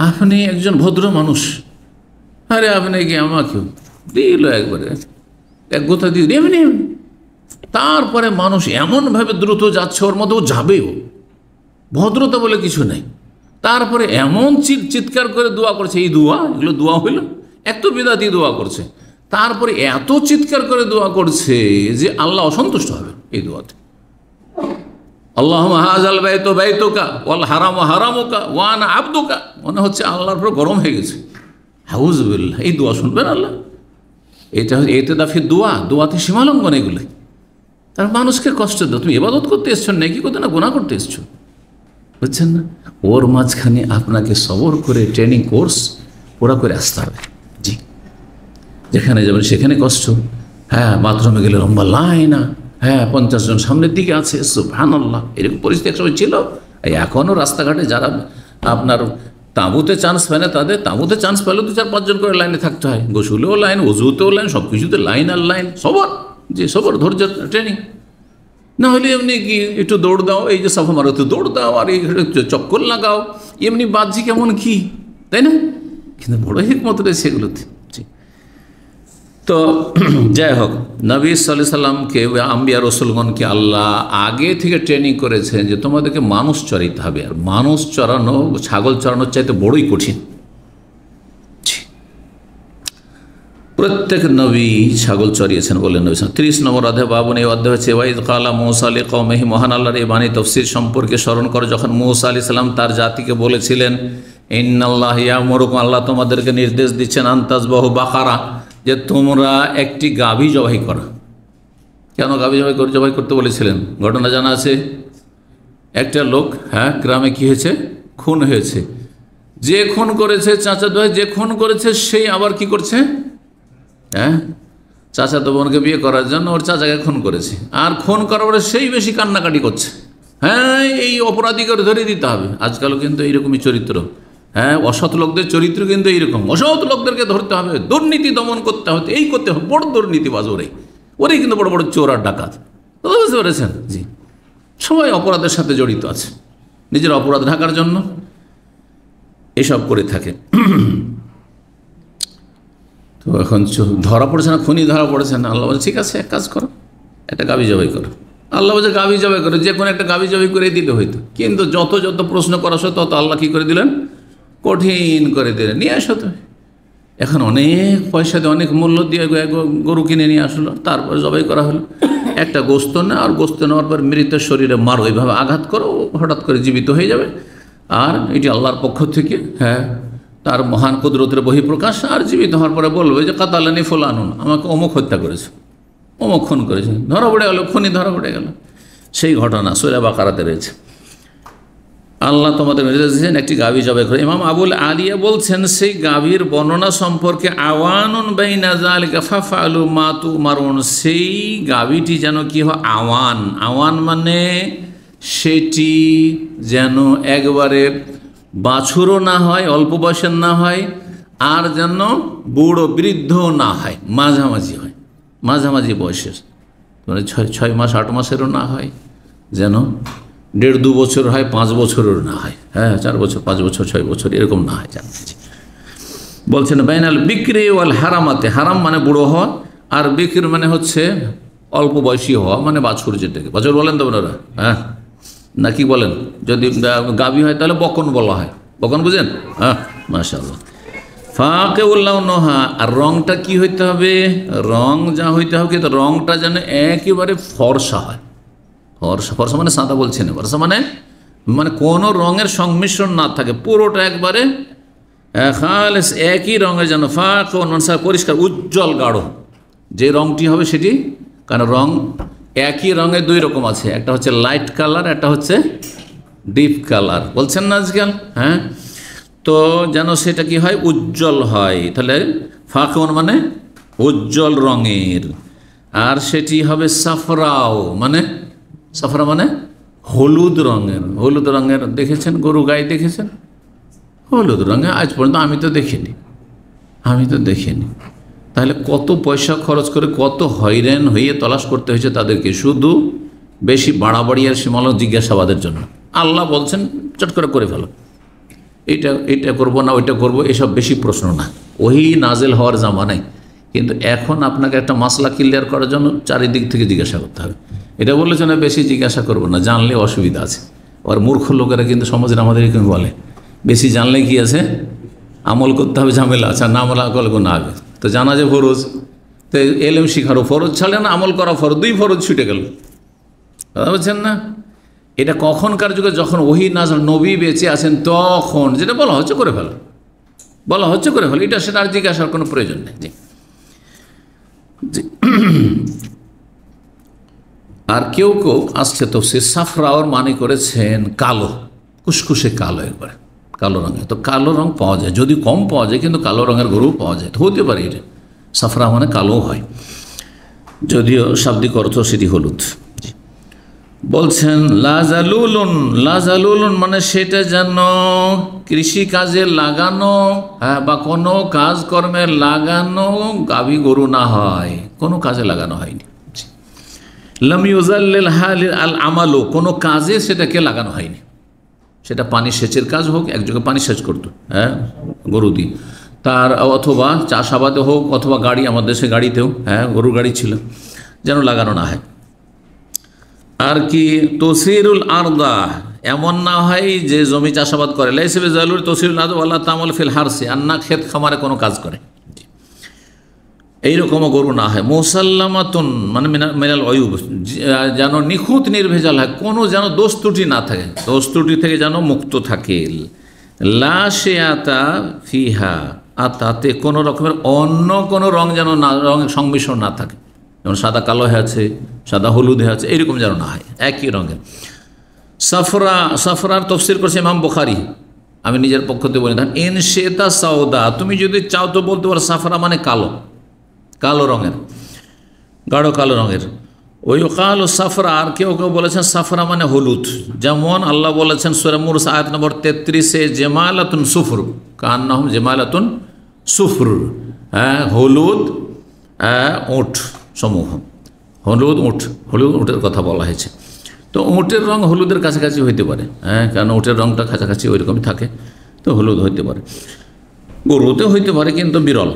আপনি একজন ভদ্র মানুষ, আরে আপনি কি আমাকেও দিল একবারে এক গোথা দিয়ে এমনি, তারপরে মানুষ এমনভাবে দ্রুত যাচ্ছে, ওর মধ্যেও যাবেও, ভদ্রতা বলে কিছু নেই। তারপরে এমন চিৎকার করে দোয়া করছে, এই দোয়া, এগুলো দোয়া হইল, এক তো বিদাতি দোয়া করছে, তারপরে এত চিৎকার করে দোয়া করছে যে আল্লাহ অসন্তুষ্ট হবে এই দোয়াতে। আল্লাহুম্মা হাযাল বাইতু বাইতুকা ওয়াল হারামু হারামুকা ওয়া আনা আবদুকা, মনে হচ্ছে আল্লাহর উপর গরম হয়ে গেছে। আউযুবিল্লাহ, এই দোয়া শুনবেন আল্লাহ? এটা হচ্ছে ইতিদাফি দোয়া, দোয়াতে সীমালঙ্ঘন এগুলো। তার মানুষকে কষ্ট দাও, তুমি ইবাদত করতে এসছো, নেকি করতে না, গুনাহ করতে এসছো, বুঝছেন না? ওর মাঝখানে আপনাকে সবর করে ট্রেনিং কোর্স পুরা করে আসতে হবে। জি, যেখানে যাবেন সেখানে কষ্ট, হ্যাঁ, বাথরুমে গেলে লম্বা লাইনা, হ্যাঁ 50 জন সামনের দিকে আছে, সুবহানাল্লাহ, এরকম পরিস্থিতি একসময় ছিল। এখনও রাস্তাঘাটে যারা আপনার তাঁবুতে চান্স পায় না, তাদের তাঁবুতে চান্স পেলেও 2-4-5 জন করে লাইনে থাকতে হয়, গোসলেও লাইন, ওযুতেও লাইন, সব কিছুতে লাইন আর লাইন, সবর, যে সবর, ধৈর্য ট্রেনিং। না হলে এমনি কি একটু দৌড় দাও, এই যে সাফা মারোতে দৌড় দাও, আর এই চক্কর লাগাও, এমনি বাহ্যিক কেমন কি, তাই না? কিন্তু বড় হিকমত রয়েছে এগুলোতে। তো যাই হোক, নবী সাল্লাল্লাহু আলাইহি সাল্লামকে, আম্বিয়া রসুলগণকে আল্লাহ আগে থেকে ট্রেনিং করেছেন যে তোমাদেরকে মানুষ চড়াইতে হবে, আর মানুষ চড়ানো ছাগল চড়ানোর চাইতে বড়ই কঠিন। প্রত্যেক নবী ছাগল চড়িয়েছেন বলেন নবী। 30 নম্বর অধ্যায় বাবুন, এই অধ্যায় হচ্ছে ওয়াইদ কালা মূসা লিকওমিহি, মহান আল্লাহর এই বাণী তফসির সম্পর্কে স্মরণ করে, যখন মূসা আলাইহিস সালাম তার জাতিকে বলেছিলেন, ইন্নাল্লাহা ইয়ামুরুকুম, আল্লাহ তোমাদেরকে নির্দেশ দিচ্ছেন, আনতাজবাহু বাকারা, যে তোমরা একটি গাভী জবাই করো। কেন গাভী জবাই করতে বলেছিলেন? ঘটনা জানা আছে। একটা লোক, হ্যাঁ, গ্রামে কি হয়েছে, খুন হয়েছে। যে খুন করেছে, চাচাতো ভাই যে খুন করেছে, সেই আবার কি করছে, হ্যাঁ, চাচাতো বোনকে বিয়ে করার জন্য ওর চাচাকে খুন করেছে, আর খুন করার পরে সেই বেশি কান্নাকাটি করছে, হ্যাঁ এই অপরাধীকে ধরে দিতে হবে। আজকালও কিন্তু এইরকমই চরিত্র, হ্যাঁ, অসৎ লোকদের চরিত্র কিন্তু এইরকম, অসৎ লোকদেরকে ধরতে হবে, দুর্নীতি দমন করতে হবে, এই করতে হবে, বড় দুর্নীতিবাজ ওরাই কিন্তু বড় বড় চোর আর ডাকাত, বুঝতে পেরেছেন? জি, সবাই অপরাধের সাথে জড়িত আছে, নিজের অপরাধ ঢাকার জন্য এসব করে থাকে। তো এখন ধরা পড়েছে না, খুনি ধরা পড়েছে না, আল্লাহ বলছে ঠিক আছে, এক কাজ করো, একটা গাভী জবাই করো। আল্লাহ বলছে গাভী জবাই করো, যে কোনো একটা গাভী জবাই করে দিলে হইতো, কিন্তু যত যত প্রশ্ন করা সত্ত্বেও তত আল্লাহ কী করে দিলেন, কঠিন করে দিলেন, নিয়ে আসো তো। এখন অনেক পয়সা দিয়ে, অনেক মূল্য দিয়ে গরু কিনে নিয়ে আসলো, তারপরে জবাই করা হলো। একটা গোস্ত না, আর গোস্ত নেওয়ার পর মৃতের শরীরে মারো, ওইভাবে আঘাত করো, হঠাৎ করে জীবিত হয়ে যাবে। আর এটি আল্লাহর পক্ষ থেকে, হ্যাঁ, তার মহান কুদরতের বহিঃপ্রকাশ। আর জীবিত হওয়ার পরে বলবে যে কাতালানি ফুলানুন, আমাকে অমুক হত্যা করেছে, অমুক খুন করেছে, ধরা পড়ে গেল, খুনি ধরা পড়ে গেল। সেই ঘটনা সূরা বাকারাতে রয়েছে। আল্লাহ তোমাদের নির্দেশ দিয়েছেন একটি গাভী জবাই করে। ইমাম আবুল আলিয়া বলছেন, সেই গাভীর বর্ণনা সম্পর্কে, আওয়ানুন বাইনা যালিকা ফাফআলু মা তুমারুন, সেই গাভীটি যেন কি হয়, আওয়ান, আওয়ান মানে সেটি যেন একবারে বাছুরও না হয়, অল্প বয়সের না হয়, আর যেন বুড়ো বৃদ্ধও না হয়, মাঝামাঝি হয়, মাঝামাঝি বয়সের, মানে 6 মাস 8 মাসেরও না হয়, যেন 1.5-2 বছর হয়, 5 বছরেরও না হয়, হ্যাঁ 4 বছর 5 বছর 6 বছর এরকম না হয়, জানতেছি। বলছেন বাইনাল বিক্রি ওয়াল হারামাতে, হারাম মানে বুড়ো হওয়া, আর বিক্রি মানে হচ্ছে অল্প বয়সী হওয়া মানে বাছুর, যেটাকে বাছুর বলেন তো আপনারা, হ্যাঁ না কি বলেন? যদি গাভী হয় তাহলে বকন বলা হয়, বকন বুঝেন? হ্যাঁ, মাশাআল্লাহ। ফাঁকে উল্লাহ নহা, আর রংটা কি হইতে হবে? রং যা হইতে হবে কিন্তু রংটা যেন একেবারে ফর্সা হয়। ফর্সা, ফর্সা মানে সাদা বলছি না, ফর্সা মানে মানে কোনো রঙের সংমিশ্রণ না থাকে, পুরোটা একবারে খালেস একই রঙের যেন। ফাঁক পরিষ্কার, উজ্জ্বল, গাঢ় যে রংটি হবে সেটি, কারণ রং একই রঙের দুই রকম আছে, একটা হচ্ছে লাইট কালার, একটা হচ্ছে ডিপ কালার, বলছেন না আজকাল? হ্যাঁ, তো যেন সেটা কি হয়, উজ্জ্বল হয়। তাহলে ফাঁকন মানে উজ্জ্বল রঙের, আর সেটি হবে সাফরাও মানে, সাফরা মানে হলুদ রঙের। হলুদ রঙের দেখেছেন গরু গাই দেখেছেন? হলুদ রঙে আজ পর্যন্ত আমি তো দেখিনি। তাহলে কত পয়সা খরচ করে, কত হয়রান হয়ে তলাশ করতে হয়েছে তাদেরকে, শুধু বেশি বাড়াবাড়ি আর সীমালক জিজ্ঞাসাবাদের জন্য। আল্লাহ বলছেন চট করে ফেলো, এটা করবো না ওইটা করবো, এসব বেশি প্রশ্ন না, ওই নাজেল হওয়ার জামানায়। কিন্তু এখন আপনাকে একটা মাসলা ক্লিয়ার করার জন্য চারিদিক থেকে জিজ্ঞাসা করতে হবে। এটা বলেছে না বেশি জিজ্ঞাসা করবো না, জানলে অসুবিধা আছে। আর মূর্খ লোকেরা কিন্তু সমাজের আমাদের এরকম বলে, বেশি জানলে কি আছে, আমল করতে হবে, ঝামেলা আছে, না আমল করলে কোনো আগে। তো জানা যে ফরজ, তো এলেম শিখারও ফরজ, ছাড়লে না আমল করা ফরজ, দুই ফরজ ছুটে গেল, কথা বলছেন না? এটা কখনকার যুগে যখন ওহী নাযিল, নবী বেঁচে আছেন তখন যেটা বলা হচ্ছে করে ফেলো, এটা সেটা আর জিজ্ঞাসার কোনো প্রয়োজন নেই। জি জি। আর কেউ আসছে তো সে সাফরাওর মানে করেছেন কালো, কুসকুসে কালো, একবার কালো রঙের। তো কালো রং পাওয়া যায়, যদি কম পাওয়া যায়, কিন্তু কালো রঙের গরু পাওয়া যায়, তো হতে পারে এটা সাফরা মানে কালো হয়, যদিও শাব্দিক অর্থ সেটি হলুদ। বলছেন লাজালুলুন মানে সেটা যেন কৃষি কাজে লাগানো, হ্যাঁ, বা কোনো কাজকর্মে লাগানো গাভী গরু না হয়, কোনো কাজে লাগানো হয়নি। লাম ইউজাল্লিল আল আমালু, কোনো কাজে সেটাকে লাগানো হয়নি, সেটা পানি সেচের কাজ হোক, একজনে পানি সেচ করতো, হ্যাঁ, গরু দিয়ে, তার অথবা চাষাবাদে হোক, অথবা গাড়ি, আমাদের দেশে গাড়িতেও, হ্যাঁ, গরুর গাড়ি ছিল, যেন লাগানো না হয়। আর কি তসিরুল আরদা, এমন না হয় যে জমি চাষাবাদ করে, লাইসে জালুর তসিরুল আরদা ওয়ালা তামাল ফিল হারসি, আর না ক্ষেত খামারে কোনো কাজ করে, এইরকমও গরু না হয়। মুসাল্লামাতুন মানে মিনাল অয়ুব, যেন নিখুঁত নির্ভেজাল হয়, কোনো যেন দোষ ত্রুটি না থাকে, দোষ ত্রুটি থেকে যেন মুক্ত থাকে। লা শিয়াতা ফিহা, আর তাতে কোনো রকমের অন্য কোনো রং যেন না, রঙের সংমিশ্রণ না থাকে, যেমন সাদা কালো হয়ে আছে, সাদা হলুদ হয়ে আছে, এইরকম যেন না হয়, একই রঙের। সাফরার তফসির করছে ইমাম বুখারী, আমি নিজের পক্ষ থেকে বলি, ইন শেতা সাউদা, তুমি যদি চাও তো বলতে পারো সাফরা মানে কালো, কালো রঙের, গাঢ় কালো রঙের। ওই কালো সাফরা, আর কেউ বলেছেন সাফরা মানে হলুদ, যেমন আল্লাহ বলেছেন সূরা মুরসা আয়াত নম্বর 33-এ, জেমালাতুন সুফর কান্নাহুম জেমালাতুন সুফর, হ্যাঁ, হলুদ উট সমূহ, হলুদ উটের কথা বলা হয়েছে। তো উটের রং হলুদের কাছাকাছি হইতে পারে, হ্যাঁ, কারণ উটের রংটা কাছাকাছি ওই রকমই থাকে, তো হলুদ হইতে পারে, গরুতে হইতে পারে, কিন্তু বিরল।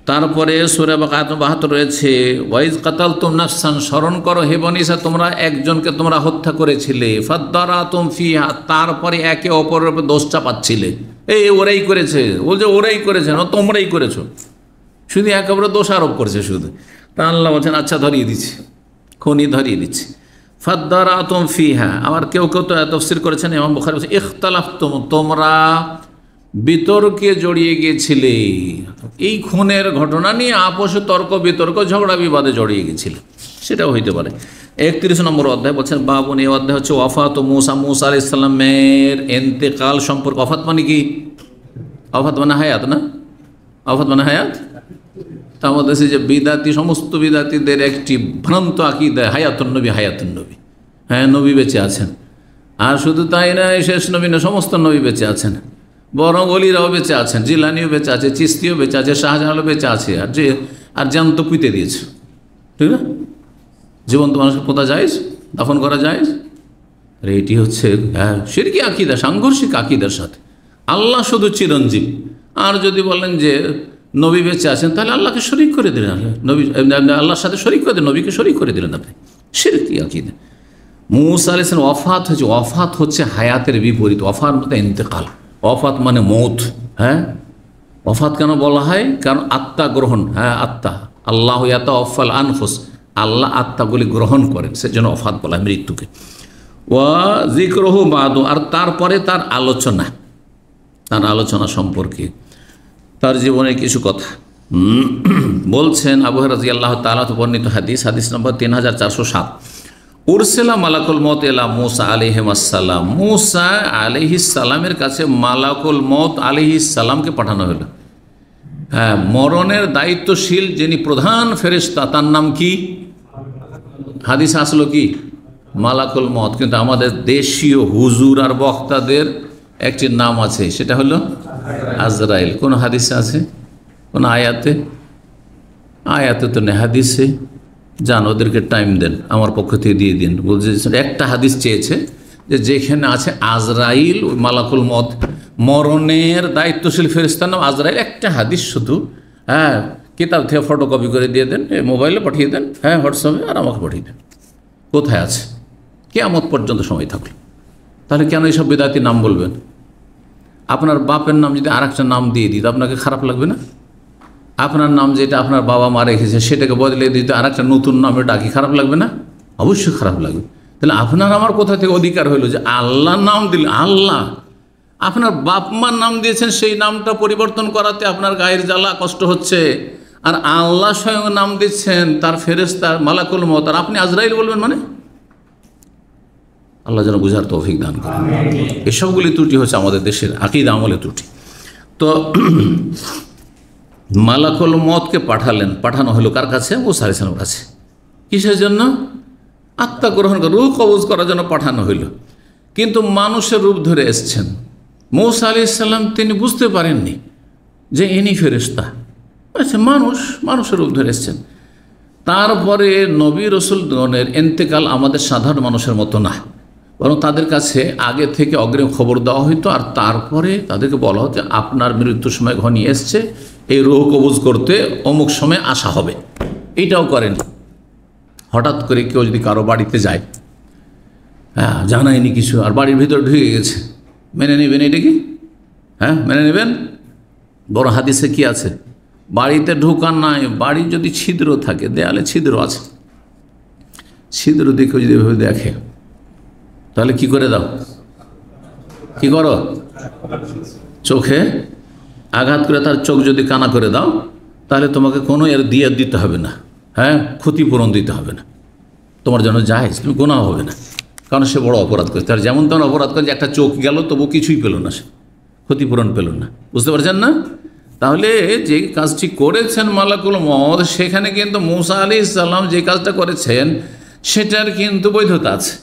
তারপরে সূরা বাকারা 72 রয়েছে, ওয়াইজ কাতালতুম নাফসান, স্মরণ করো হে বনী ইসরাঈল, তোমরা একজনকে তোমরা হত্যা করেছিলে, ফাদ্দারাতুম ফিহা, তারপরে একে অপরের উপর দোষ চাপাচ্ছিলে, এই ওরাই করেছে, বলছে ওরাই করেছে না, তোমরাই করেছো, শুধু একেবারে দোষ আরোপ করছে শুধু। তা আল্লাহ বলছেন আচ্ছা ধরিয়ে দিচ্ছি, খনি ধরিয়ে দিচ্ছি। ফাদ্দারাতুম ফিহা, আবার কেউ তো তাফসীর করেছেন ইমাম বুখারী বলছেন ইখতালাফতুম, তোমরা বিতর্কে জড়িয়ে গিয়েছিলে, এই খুনের ঘটনা নিয়ে আপোষে তর্ক বিতর্ক ঝগড়া বিবাদে জড়িয়ে গেছিলে, সেটাও হইতে পারে। 31 নম্বর অধ্যায় বলছেন বাবুন, এই অধ্যায় হচ্ছে ওয়াফাত মুসা আলাইহিস সালামের ইন্তেকাল সম্পর্কে। ওয়াফাত মানে কি? ওয়াফাত মানে হায়াত না? ওয়াফাত মানে হায়াত। তা আমাদের দেশে যে বিদাতি, সমস্ত বিদাতিদের একটি ভ্রান্ত আকীদা, হায়াতুন নবী, হ্যাঁ, নবী বেঁচে আছেন। আর শুধু তাই না, শেষ নবী না, সমস্ত নবী বেঁচে আছেন, বরং অলিরাও বেঁচে আছেন, জিলানিও বেঁচে আছে, চিস্তিও বেঁচে আছে, শাহজাহানও বেঁচে আছে, আর জ্যান্ত পুঁতে দিয়েছে, ঠিক না? জীবন্ত মানুষকে পোতা যায়, দাফন করা যায়, আর এটি হচ্ছে শিরকি আকীদা, সাংঘর্ষিক আকীদার সাথে। আল্লাহ শুধু চিরঞ্জীব। আর যদি বলেন যে নবী বেঁচে আছেন, তাহলে আল্লাহকে শরিক করে দিলেন, নবী আল্লাহর সাথে শরিক করে দিলেন, নবীকে শরিক করে দিলেন আপনি। শিরক আকীদা। মুসা আলাইহিস সালাম ওয়াফাত হয়েছে, ওয়াফাত হচ্ছে হায়াতের বিপরীত। ওয়াফাত মানে ইন্তেকাল, ওয়াফাত মানে মৌত। হ্যাঁ, ওয়াফাত কেন বলা হয়? কারণ আত্মা গ্রহণ। হ্যাঁ, আত্মা, আল্লাহ ইয়াতাওয়াফাল আনফুস, আল্লাহ আত্মাগুলি গ্রহণ করেন, সেজন্য ওয়াফাত বলা হয় মৃত্যুকে। ওয়া যিকরুহু বাদু, আর তারপরে তার আলোচনা সম্পর্কে তার জীবনের কিছু কথা বলছেন। আবু হুরায়রা রাদিয়াল্লাহু তাআলা বর্ণিত হাদিস নম্বর 3407, উরসিলা মালাকুল মউত ইলা মুসা আলাইহিস সালাম, মুসা আলাইহিস সালামের কাছে মালাকুল মউত আলাইহিস সালামকে পাঠানো হলো। হ্যাঁ, মরণের দায়িত্বশীল যিনি প্রধান ফেরেশতা, তার নাম কি? হাদিস আসলো কি? মালাকুল মউত। কিন্তু আমাদের দেশীয় হুজুর আর বক্তাদের একটি নাম আছে, সেটা হলো আজরাইল। কোন হাদিসে আছে? কোন আয়াতে? আয়াতে তো নেই, হাদিসে। যান, ওদেরকে টাইম দেন, আমার পক্ষ থেকে দিয়ে দিন। বলছে একটা হাদিস চেয়েছে যে যেখানে আছে আজরাইল, ওই মালাকুল মউত, মরণের দায়িত্বশীল ফেরেশতার নাম আজরাইল, একটা হাদিস শুধু। হ্যাঁ, কিতাব থেকে ফটোকপি করে দিয়ে দেন, মোবাইলে পাঠিয়ে দেন, হ্যাঁ হোয়াটসঅ্যাপে, আর আমাকে পাঠিয়ে দেন। কোথায় আছে? কিয়ামত পর্যন্ত সময় থাকলো। তাহলে কেন এইসব বিদআতি নাম বলবেন? আপনার বাপের নাম যদি আরেকটা নাম দিয়ে দিত, আপনাকে খারাপ লাগবে না? আপনার নাম যেটা আপনার বাবা মা রেখেছে সেটাকে বদলে দিতে আরেকটা নতুন নামে ডাকি, খারাপ লাগবে না? অবশ্যই খারাপ লাগবে। তাহলে আপনার আমার কোথা থেকে অধিকার হইলো যে আল্লাহ নাম দিলেন? আল্লাহ আপনার বাপ মার নাম দিয়েছেন, সেই নামটা পরিবর্তন করাতে আপনার গায়ের জ্বালা কষ্ট হচ্ছে, আর আল্লাহ স্বয়ং নাম দিচ্ছেন তার ফেরেশতা মালাকুল মউত, আর আপনি আজরাইল বলবেন মানে? আল্লাহ যেন বুঝার তৌফিক দান করেন। এসবগুলি ত্রুটি হচ্ছে আমাদের দেশের আকীদা আমলে ত্রুটি। তো মালাকুল মউতকে পাঠানো হলো কার কাছে? মুসা আলাইহিস সালামের কাছে। কিসের জন্য? আত্মা গ্রহণ করে, রূহ কবজ করার জন্য পাঠানো হইল। কিন্তু মানুষের রূপ ধরে এসছেন। মুসা আলাইহিস সালাম তিনি বুঝতে পারেননি যে ইনি ফেরেশতা, আচ্ছা মানুষের রূপ ধরে এসছেন। তারপরে নবী রাসূলগণের ইন্তেকাল আমাদের সাধারণ মানুষের মতো না, বরং তাদের কাছে আগে থেকে অগ্রিম খবর দেওয়া হইতো, আর তারপরে তাদেরকে বলা হতো আপনার মৃত্যুর সময় ঘনিয়ে এসছে, এই রূহ কবজ করতে অমুক সময় আসা হবে। এইটাও করেন। হঠাৎ করে কেউ যদি কারো বাড়িতে যায়, হ্যাঁ জানায়নি কিছু, আর বাড়ির ভিতরে ঢুকে গেছে, মেনে নেবেন এটা কি? হ্যাঁ, মেনে নেবেন? বড় হাদিসে কি আছে? বাড়িতে ঢোকার নাই, বাড়ি যদি ছিদ্র থাকে, দেয়ালে ছিদ্র আছে, ছিদ্র দেখে যদি এভাবে দেখে, তাহলে কি করে দাও? কি করো? চোখে আঘাত করে তার চোখ যদি কানা করে দাও, তাহলে তোমাকে কোনো এর দিয়ে দিতে হবে না, হ্যাঁ, ক্ষতিপূরণ দিতে হবে না, তোমার জন্য জায়েজ, তুমি গুনাহ হবে না, কারণ সে বড় অপরাধ করেছে। তার যেমন তেমন অপরাধ করে, যে একটা চোখ গেল তবু কিছুই পেল না, সে ক্ষতিপূরণ পেল না। বুঝতে পারছেন না? তাহলে যে কাজটি করেছেন মালাকুল মউত, সেখানে কিন্তু মুসা আলাইহিস সালাম যে কাজটা করেছেন সেটার কিন্তু বৈধতা আছে।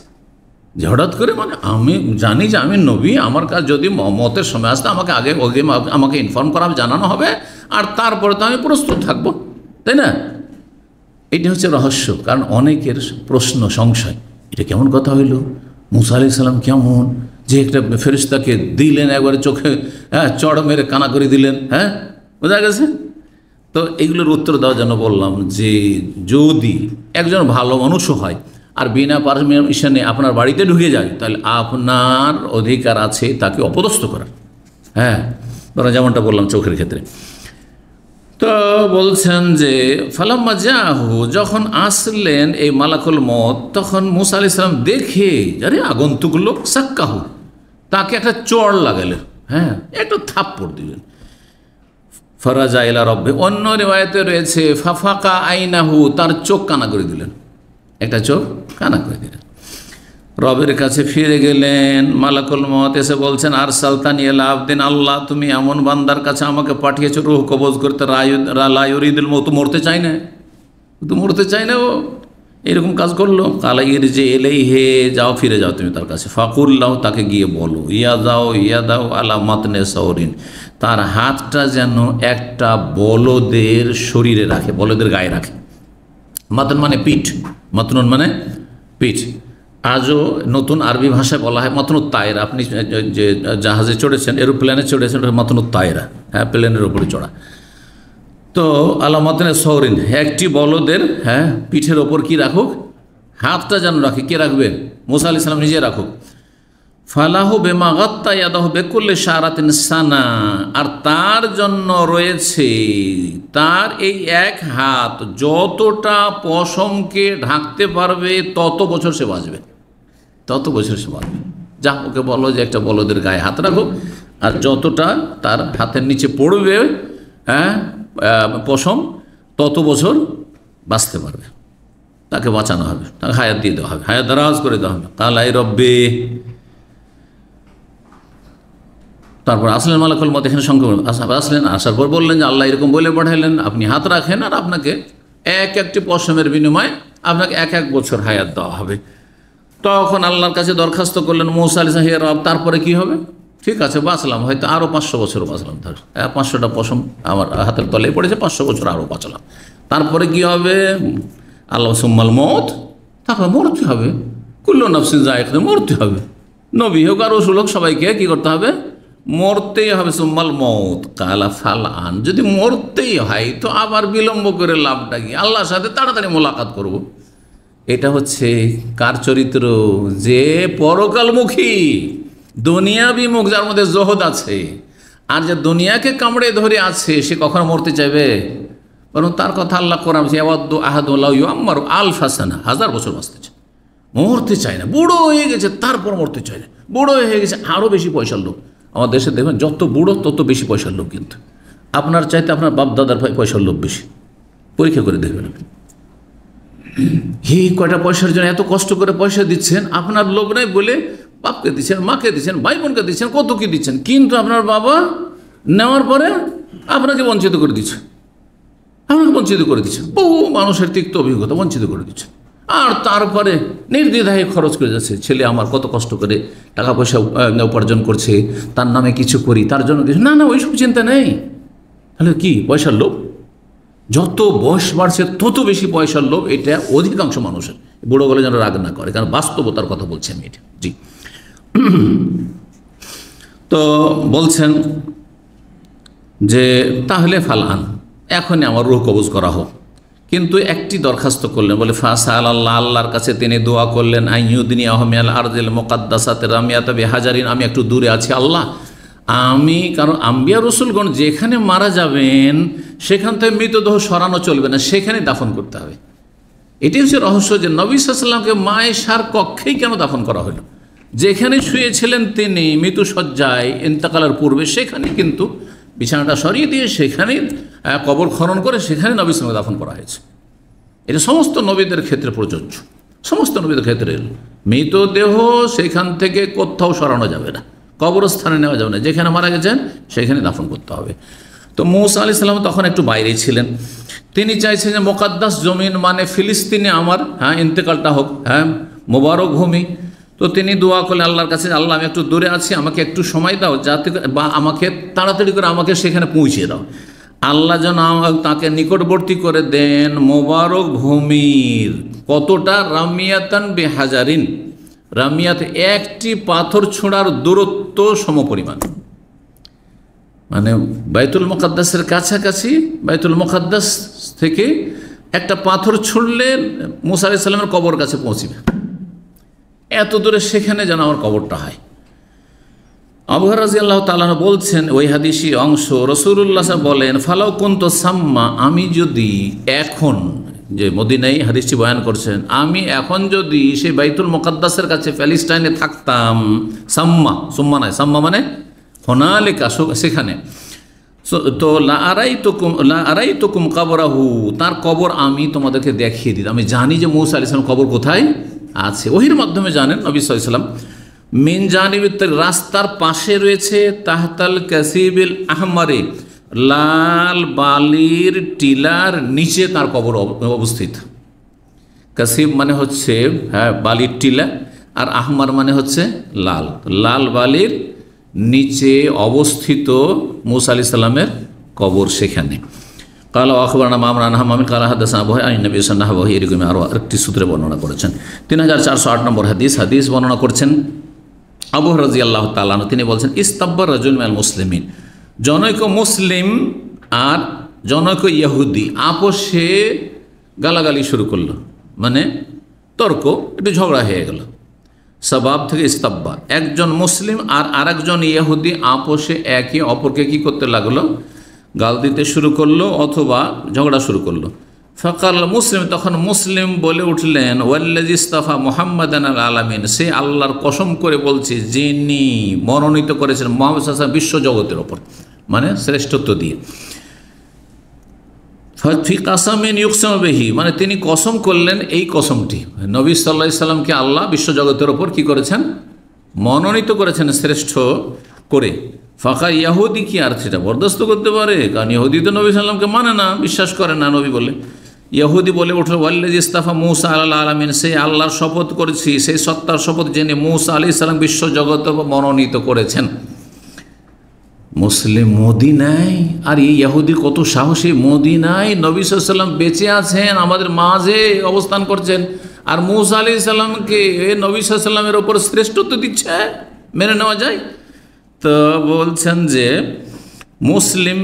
যে হঠাৎ করে, মানে আমি জানি যে আমি নবী, আমার কাজ যদি মতের সময় আসতে আমাকে ইনফর্ম করা, জানানো হবে, আর তারপরে তো আমি প্রস্তুত থাকবো, তাই না? এটা হচ্ছে রহস্য। কারণ অনেকের প্রশ্ন, সংশয়, এটা কেমন কথা হইল? মুসা আলাইহিস সালাম কেমন যে একটা ফেরেশতাকে দিলেন, একবারে চোখে চড় মেরে কানা করে দিলেন, হ্যাঁ, বোঝা গেছে? তো এইগুলোর উত্তর দেওয়ার জন্য বললাম যে যদি একজন ভালো মানুষও হয় আর বিনা পারমিশনে আপনার বাড়িতে ঢুকে যায়, তাহলে আপনার অধিকার আছে তাকে অপদস্থ করার। হ্যাঁ, যেমনটা বললাম চোখের ক্ষেত্রে। তো বলছেন যে ফালাম্মা জাহু, যখন আসলেন এই মালাকুল মউত, তখন মুসা আলাইহিস সালাম দেখে আরে আগন্তুক লোক, সাক্কাহু, তাকে একটা চড় লাগালেন, হ্যাঁ, একটা থাপ্পড় দিলেন। ফারাজা ইলা রব্বি, অন্য রিওয়ায়াতে রয়েছে ফাফাকা আইনাহু, তার চোখ কানা করে দিলেন, একটা চোখ কানা করে দিলেন। রবের কাছে ফিরে গেলেন। মালাকুল মউত এসে বলছেন আরসালতানি ইলা আবদিন, আল্লাহ তুমি এমন বান্দার কাছে আমাকে পাঠিয়েছো রূহ কবজ করতে, লা ইউরিদুল মউত, মরতে চাই না, তো মরতে চাই না, ও এরকম কাজ করলো। কালা ইরজি ইলাইহি, যাও ফিরে যাও তুমি তার কাছে। ফাকুল্লাহু, তাকে গিয়ে বলো, ইয়া দাও আলা মাতনে সাউরিন, তার হাতটা যেন একটা বলদের শরীরে রাখে, বলদের গায়ে রাখে। মাতন মানে পিঠ, মাতনুন মানে পিঠ। আজও নতুন আরবি ভাষায় বলা হয় মাতনুত তায়রা। আপনি যে জাহাজে চড়েছেন, এরোপ্লেনে চড়েছেন, মাতনুত তায়রা, হ্যাঁ, প্লেনের ওপরে চড়া। তো আলামাতেন সৌরিন, একটি বলদের পিঠের ওপর কি রাখুক, হাতটা যেন রাখে। কে রাখবে? মুসা আলাইহিস সালাম নিজে রাখুক। ফালাহু বেমা গাত্তা ইয়াদাহু বেকুল্লি শারাতিন সানা, আর তার জন্য রয়েছে তার এই এক হাত যতটা পশমকে ঢাকতে পারবে তত বছর সে বাঁচবে, তত বছর সে বাঁচবে। যা, ওকে বলো যে একটা বলদের গায়ে হাত রাখো, আর যতটা তার হাতের নিচে পড়বে পশম তত বছর বাঁচতে পারবে, তাকে বাঁচানো হবে, তাকে হায়াত দিয়ে দেওয়া হবে, হায়াত দারাজ করে দেওয়া হবে। কালাই রব্বে, তারপর আসলেন মালাকুল মত, এখানে সংখ্যা আসলেন, আসার পর বললেন যে আল্লাহ এরকম বলে পাঠাইলেন আপনি হাত রাখেন আর আপনাকে একটি পশমের বিনিময়ে আপনাকে এক বছর হায়াত দেওয়া হবে। তখন আল্লাহর কাছে দরখাস্ত করলেন মুসা আলাইহিস সালাম, হে রব, তারপরে কি হবে? ঠিক আছে, বাঁচলাম, হয়তো আরও 500 বছর বাঁচলাম, ধর 500টা পশম আমার হাতের তলে পড়েছে, 500 বছর আরও বাঁচলাম। তারপরে কি হবে? আল্লাহ সুম্মাল মত, তারপরে মরতে হবে। কুল্লু নাফসিন যায়িকাতুল মউত, মরতে হবে। নবী হোক আর রাসূল হোক সবাইকে কি করতে হবে? মরতেই হবে। সুম্মাল মত কালা ফালান, যদি মরতেই হয় তো আবার বিলম্ব করে লাভটা কি? আল্লাহর সাথে তাড়াতাড়ি মোলাকাত করব। এটা হচ্ছে কার চরিত্র? যে পরকালমুখী, দুনিয়া বিমুখ, যার মধ্যে জহদ আছে। আর যে দুনিয়াকে কামড়ে ধরে আছে সে কখনো মরতে চাইবে? বরং তার কথা আল্লাহ কোরআন আমার আলফা সানা, 1000 বছর বাঁচতে চায়, মরতে চায় না। বুড়ো হয়ে গেছে তারপর মরতে চায় না, বুড়ো হয়ে গেছে আরও বেশি পয়সার লোক। আমার দেশে দেখবেন যত বুড়ো তত বেশি পয়সার লোক, কিন্তু আপনার চাইতে আপনার বাপ দাদার পয়সার লোক বেশি। পরীক্ষা করে দেখবেন, এই কয়টা পয়সার জন্য এত কষ্ট করে পয়সা দিচ্ছেন, আপনার লোভ নাই বলে বাপকে দিচ্ছেন, মাকে দিচ্ছেন, ভাই বোনকে দিচ্ছেন, কত কি দিচ্ছেন, কিন্তু আপনার বাবা নেওয়ার পরে আপনাকে বঞ্চিত করে দিচ্ছে, আপনাকে বঞ্চিত করে দিচ্ছে। বহু মানুষের তিক্ত অভিজ্ঞতা, বঞ্চিত করে দিচ্ছে। আর তারপরে নির্দ্বিধায় খরচ করে যাচ্ছে, ছেলে আমার কত কষ্ট করে টাকা পয়সা উপার্জন করছে, তার নামে কিছু করি, তার জন্য কিছু না, ওইসব চিন্তা নেই। তাহলে কি? পয়সার লোভ। যত বয়স বাড়ছে তত বেশি পয়সার লোভ, এটা অধিকাংশ মানুষের। বুড়ো বলে যেন রাগ না করে, কারণ বাস্তবতার কথা বলছি আমি এটা। জি, তো বলছেন যে তাহলে ফালান, এখনই আমার রূহ কবজ করা হোক। কিন্তু একটি দরখাস্ত করলেন, বলে ফাসাল আল্লাহ, আল্লাহর কাছে তিনি দোয়া করলেন, আইয়ুদিনী আহমিয়াল আরদিল মুকাদ্দাসাতে রামিয়াতা বিহাজারিন, আমি একটু দূরে আছি আল্লাহ, আমি, কারণ আম্বিয়া রসুলগণ যেখানে মারা যাবেন সেখান থেকে মৃতদেহ সরানো চলবে না, সেখানে দাফন করতে হবে। এটি হচ্ছে রহস্য যে নবী সাল্লাল্লাহু আলাইহি ওয়াসাল্লামকে মায়েশার কক্ষেই কেন দাফন করা হলো? যেখানে শুয়েছিলেন তিনি মৃত্যুসজ্জায় ইন্তেকালের পূর্বে, সেখানে কিন্তু বিছানাটা সরিয়ে দিয়ে সেখানেই কবর খনন করে সেখানে নবী সাল্লাল্লাহু আলাইহি ওয়াসাল্লামকে দাফন করা হয়েছে। এটা সমস্ত নবীদের ক্ষেত্রে প্রযোজ্য, সমস্ত নবীদের ক্ষেত্রে। মৃতদেহ সেখান থেকে কোথাও সরানো যাবে না, কবরস্থানে নেওয়া যাবে না, যেখানে মারা গেছেন সেখানে দাফন করতে হবে। তো মুসা আলাইহিস সালাম তখন একটু বাইরেই ছিলেন, তিনি চাইছেন যে মুকাদ্দাস জমিন মানে ফিলিস্তিনে আমার ইন্তেকালটা হোক, মোবারক ভূমি। তো তিনি দোয়া করলেন আল্লাহর কাছে, আল্লাহ আমি একটু দূরে আছি, আমাকে একটু সময় দাও, যাতে বা আমাকে তাড়াতাড়ি করে আমাকে সেখানে পৌঁছে দাও। আল্লাহ যেন তাকে নিকটবর্তী করে দেন মোবারক ভূমির কতটা? রামিয়াতান বিহাজারিন, রামিয়াত একটি পাথর ছোঁড়ার দূরত্ব সমপরিমাণ, মানে বাইতুল মুকাদ্দাসের কাছাকাছি, বাইতুল মুকাদ্দাস থেকে একটা পাথর ছুঁড়লে মুসা আলাইহিস সালামের কবর কাছে পৌঁছবে, এত দূরে সেখানে যেন আমার কবরটা হয়। আবু হুরায়রা রাদিয়াল্লাহু তাআলা বলছেন ওই হাদিসি অংশ, রাসূলুল্লাহ বলেন ফালাউ কুনতু সাম্মা, আমি যদি এখন, যে মদিনায় হাদিসটি বয়ান করছেন, আমি এখন যদি সেই বাইতুল মুকাদ্দাসের কাছে প্যালেস্টাইনে থাকতাম, সাম্মা, সুম্মা নয়, সাম্মা মানে হোনালিকা, সেখানে, তো লা আরাইতুকুম কাবরাহু, তার কবর আমি তোমাদেরকে দেখিয়ে দিতাম। আমি জানি যে মুসা আলাইহিস সালাম কবর কোথায় আছে, ওহির মাধ্যমে জানেন নবী সাল্লাল্লাহু আলাইহি ওয়াসাল্লাম। মিন জানিবিত, রাস্তার পাশে রয়েছে, তাহতাল কাসিবিল আহমারে, লাল বালির টিলার নিচে তার কবর অবস্থিত। কাসিব মানে হচ্ছে বালির টিলা, আর আহমার মানে হচ্ছে লাল, লাল বালির নিচে অবস্থিত মুসা আলাইহিস সালামের কবর সেখানে। কালা আখবরনা মামরান হামামি কালা হাদাসা আবু আইন নবী সাল্লাল্লাহু আলাইহি এরকম আরও একটি সূত্রে বর্ণনা করেছেন। 3408 নম্বর হাদিস বর্ণনা করছেন আবু হুরায়রা রাদিয়াল্লাহু তাআলা আনহু, তিনি বলছেন ইস্তাব্বার রাজুল মিনাল মুসলিমিন, জনৈক মুসলিম আর জনক ইহুদি আপোষে গালাগালি শুরু করলো, মানে তর্ক, একটু ঝগড়া হয়ে গেল। সবাব থেকে ইস্তাব্বা, একজন মুসলিম আর আরেকজন ইহুদি আপোষে একে অপরকে কি করতে লাগলো, গাল দিতে শুরু করলো অথবা ঝগড়া শুরু করলো। ফকাল মুসলিম, তখন মুসলিম বলে উঠলেন, ওয়াল্লাযী ইসতাফা মুহাম্মাদান আল আলামিন, সে আল্লাহর কসম করে বলছি যিনি মনোনীত করেছেন মুহাম্মদ সাল্লাল্লাহু আলাইহি ওয়াসাল্লাম বিশ্ব জগতের ওপর, মানে শ্রেষ্ঠত্ব দিয়ে। ফি কাসামিন ইউকসামু বিহি, মানে তিনি কসম করলেন এই কসমটি, নবী সাল্লাল্লাহু আলাইহি সাল্লামকে আল্লাহ বিশ্ব জগতের ওপর কি করেছেন, মনোনীত করেছেন শ্রেষ্ঠ করে। ফাঁকা ইহুদি কি আর সেটা বরদাস্ত করতে পারে? কারণ ইহুদি তো নবী সাল্লামকে মানে না, বিশ্বাস করে না নবী বলে। ইহুদি বলে উঠল, ওয়াল্লাযী ইসতাফা মূসা আলাল আলামিন, সেই আল্লাহর শপথ করেছি, সেই সত্তার শপথ যিনি মূসা আলাইহিস সালাম বিশ্ব জগতে মনোনীত করেছেন। মুসলিম মদিনায়, আর এই ইহুদির কত সাহসী, মদিনায় নবী সাল্লাল্লাহু আলাইহি সাল্লাম বেঁচে আছেন, আমাদের মাঝে অবস্থান করছেন, আর মূসা আলাইহিস সালামকে নবী সাল্লাল্লাহু আলাইহি সাল্লামের ওপর শ্রেষ্ঠত্ব দিচ্ছে, মেনে নেওয়া যায়? তো বলছেন যে মুসলিম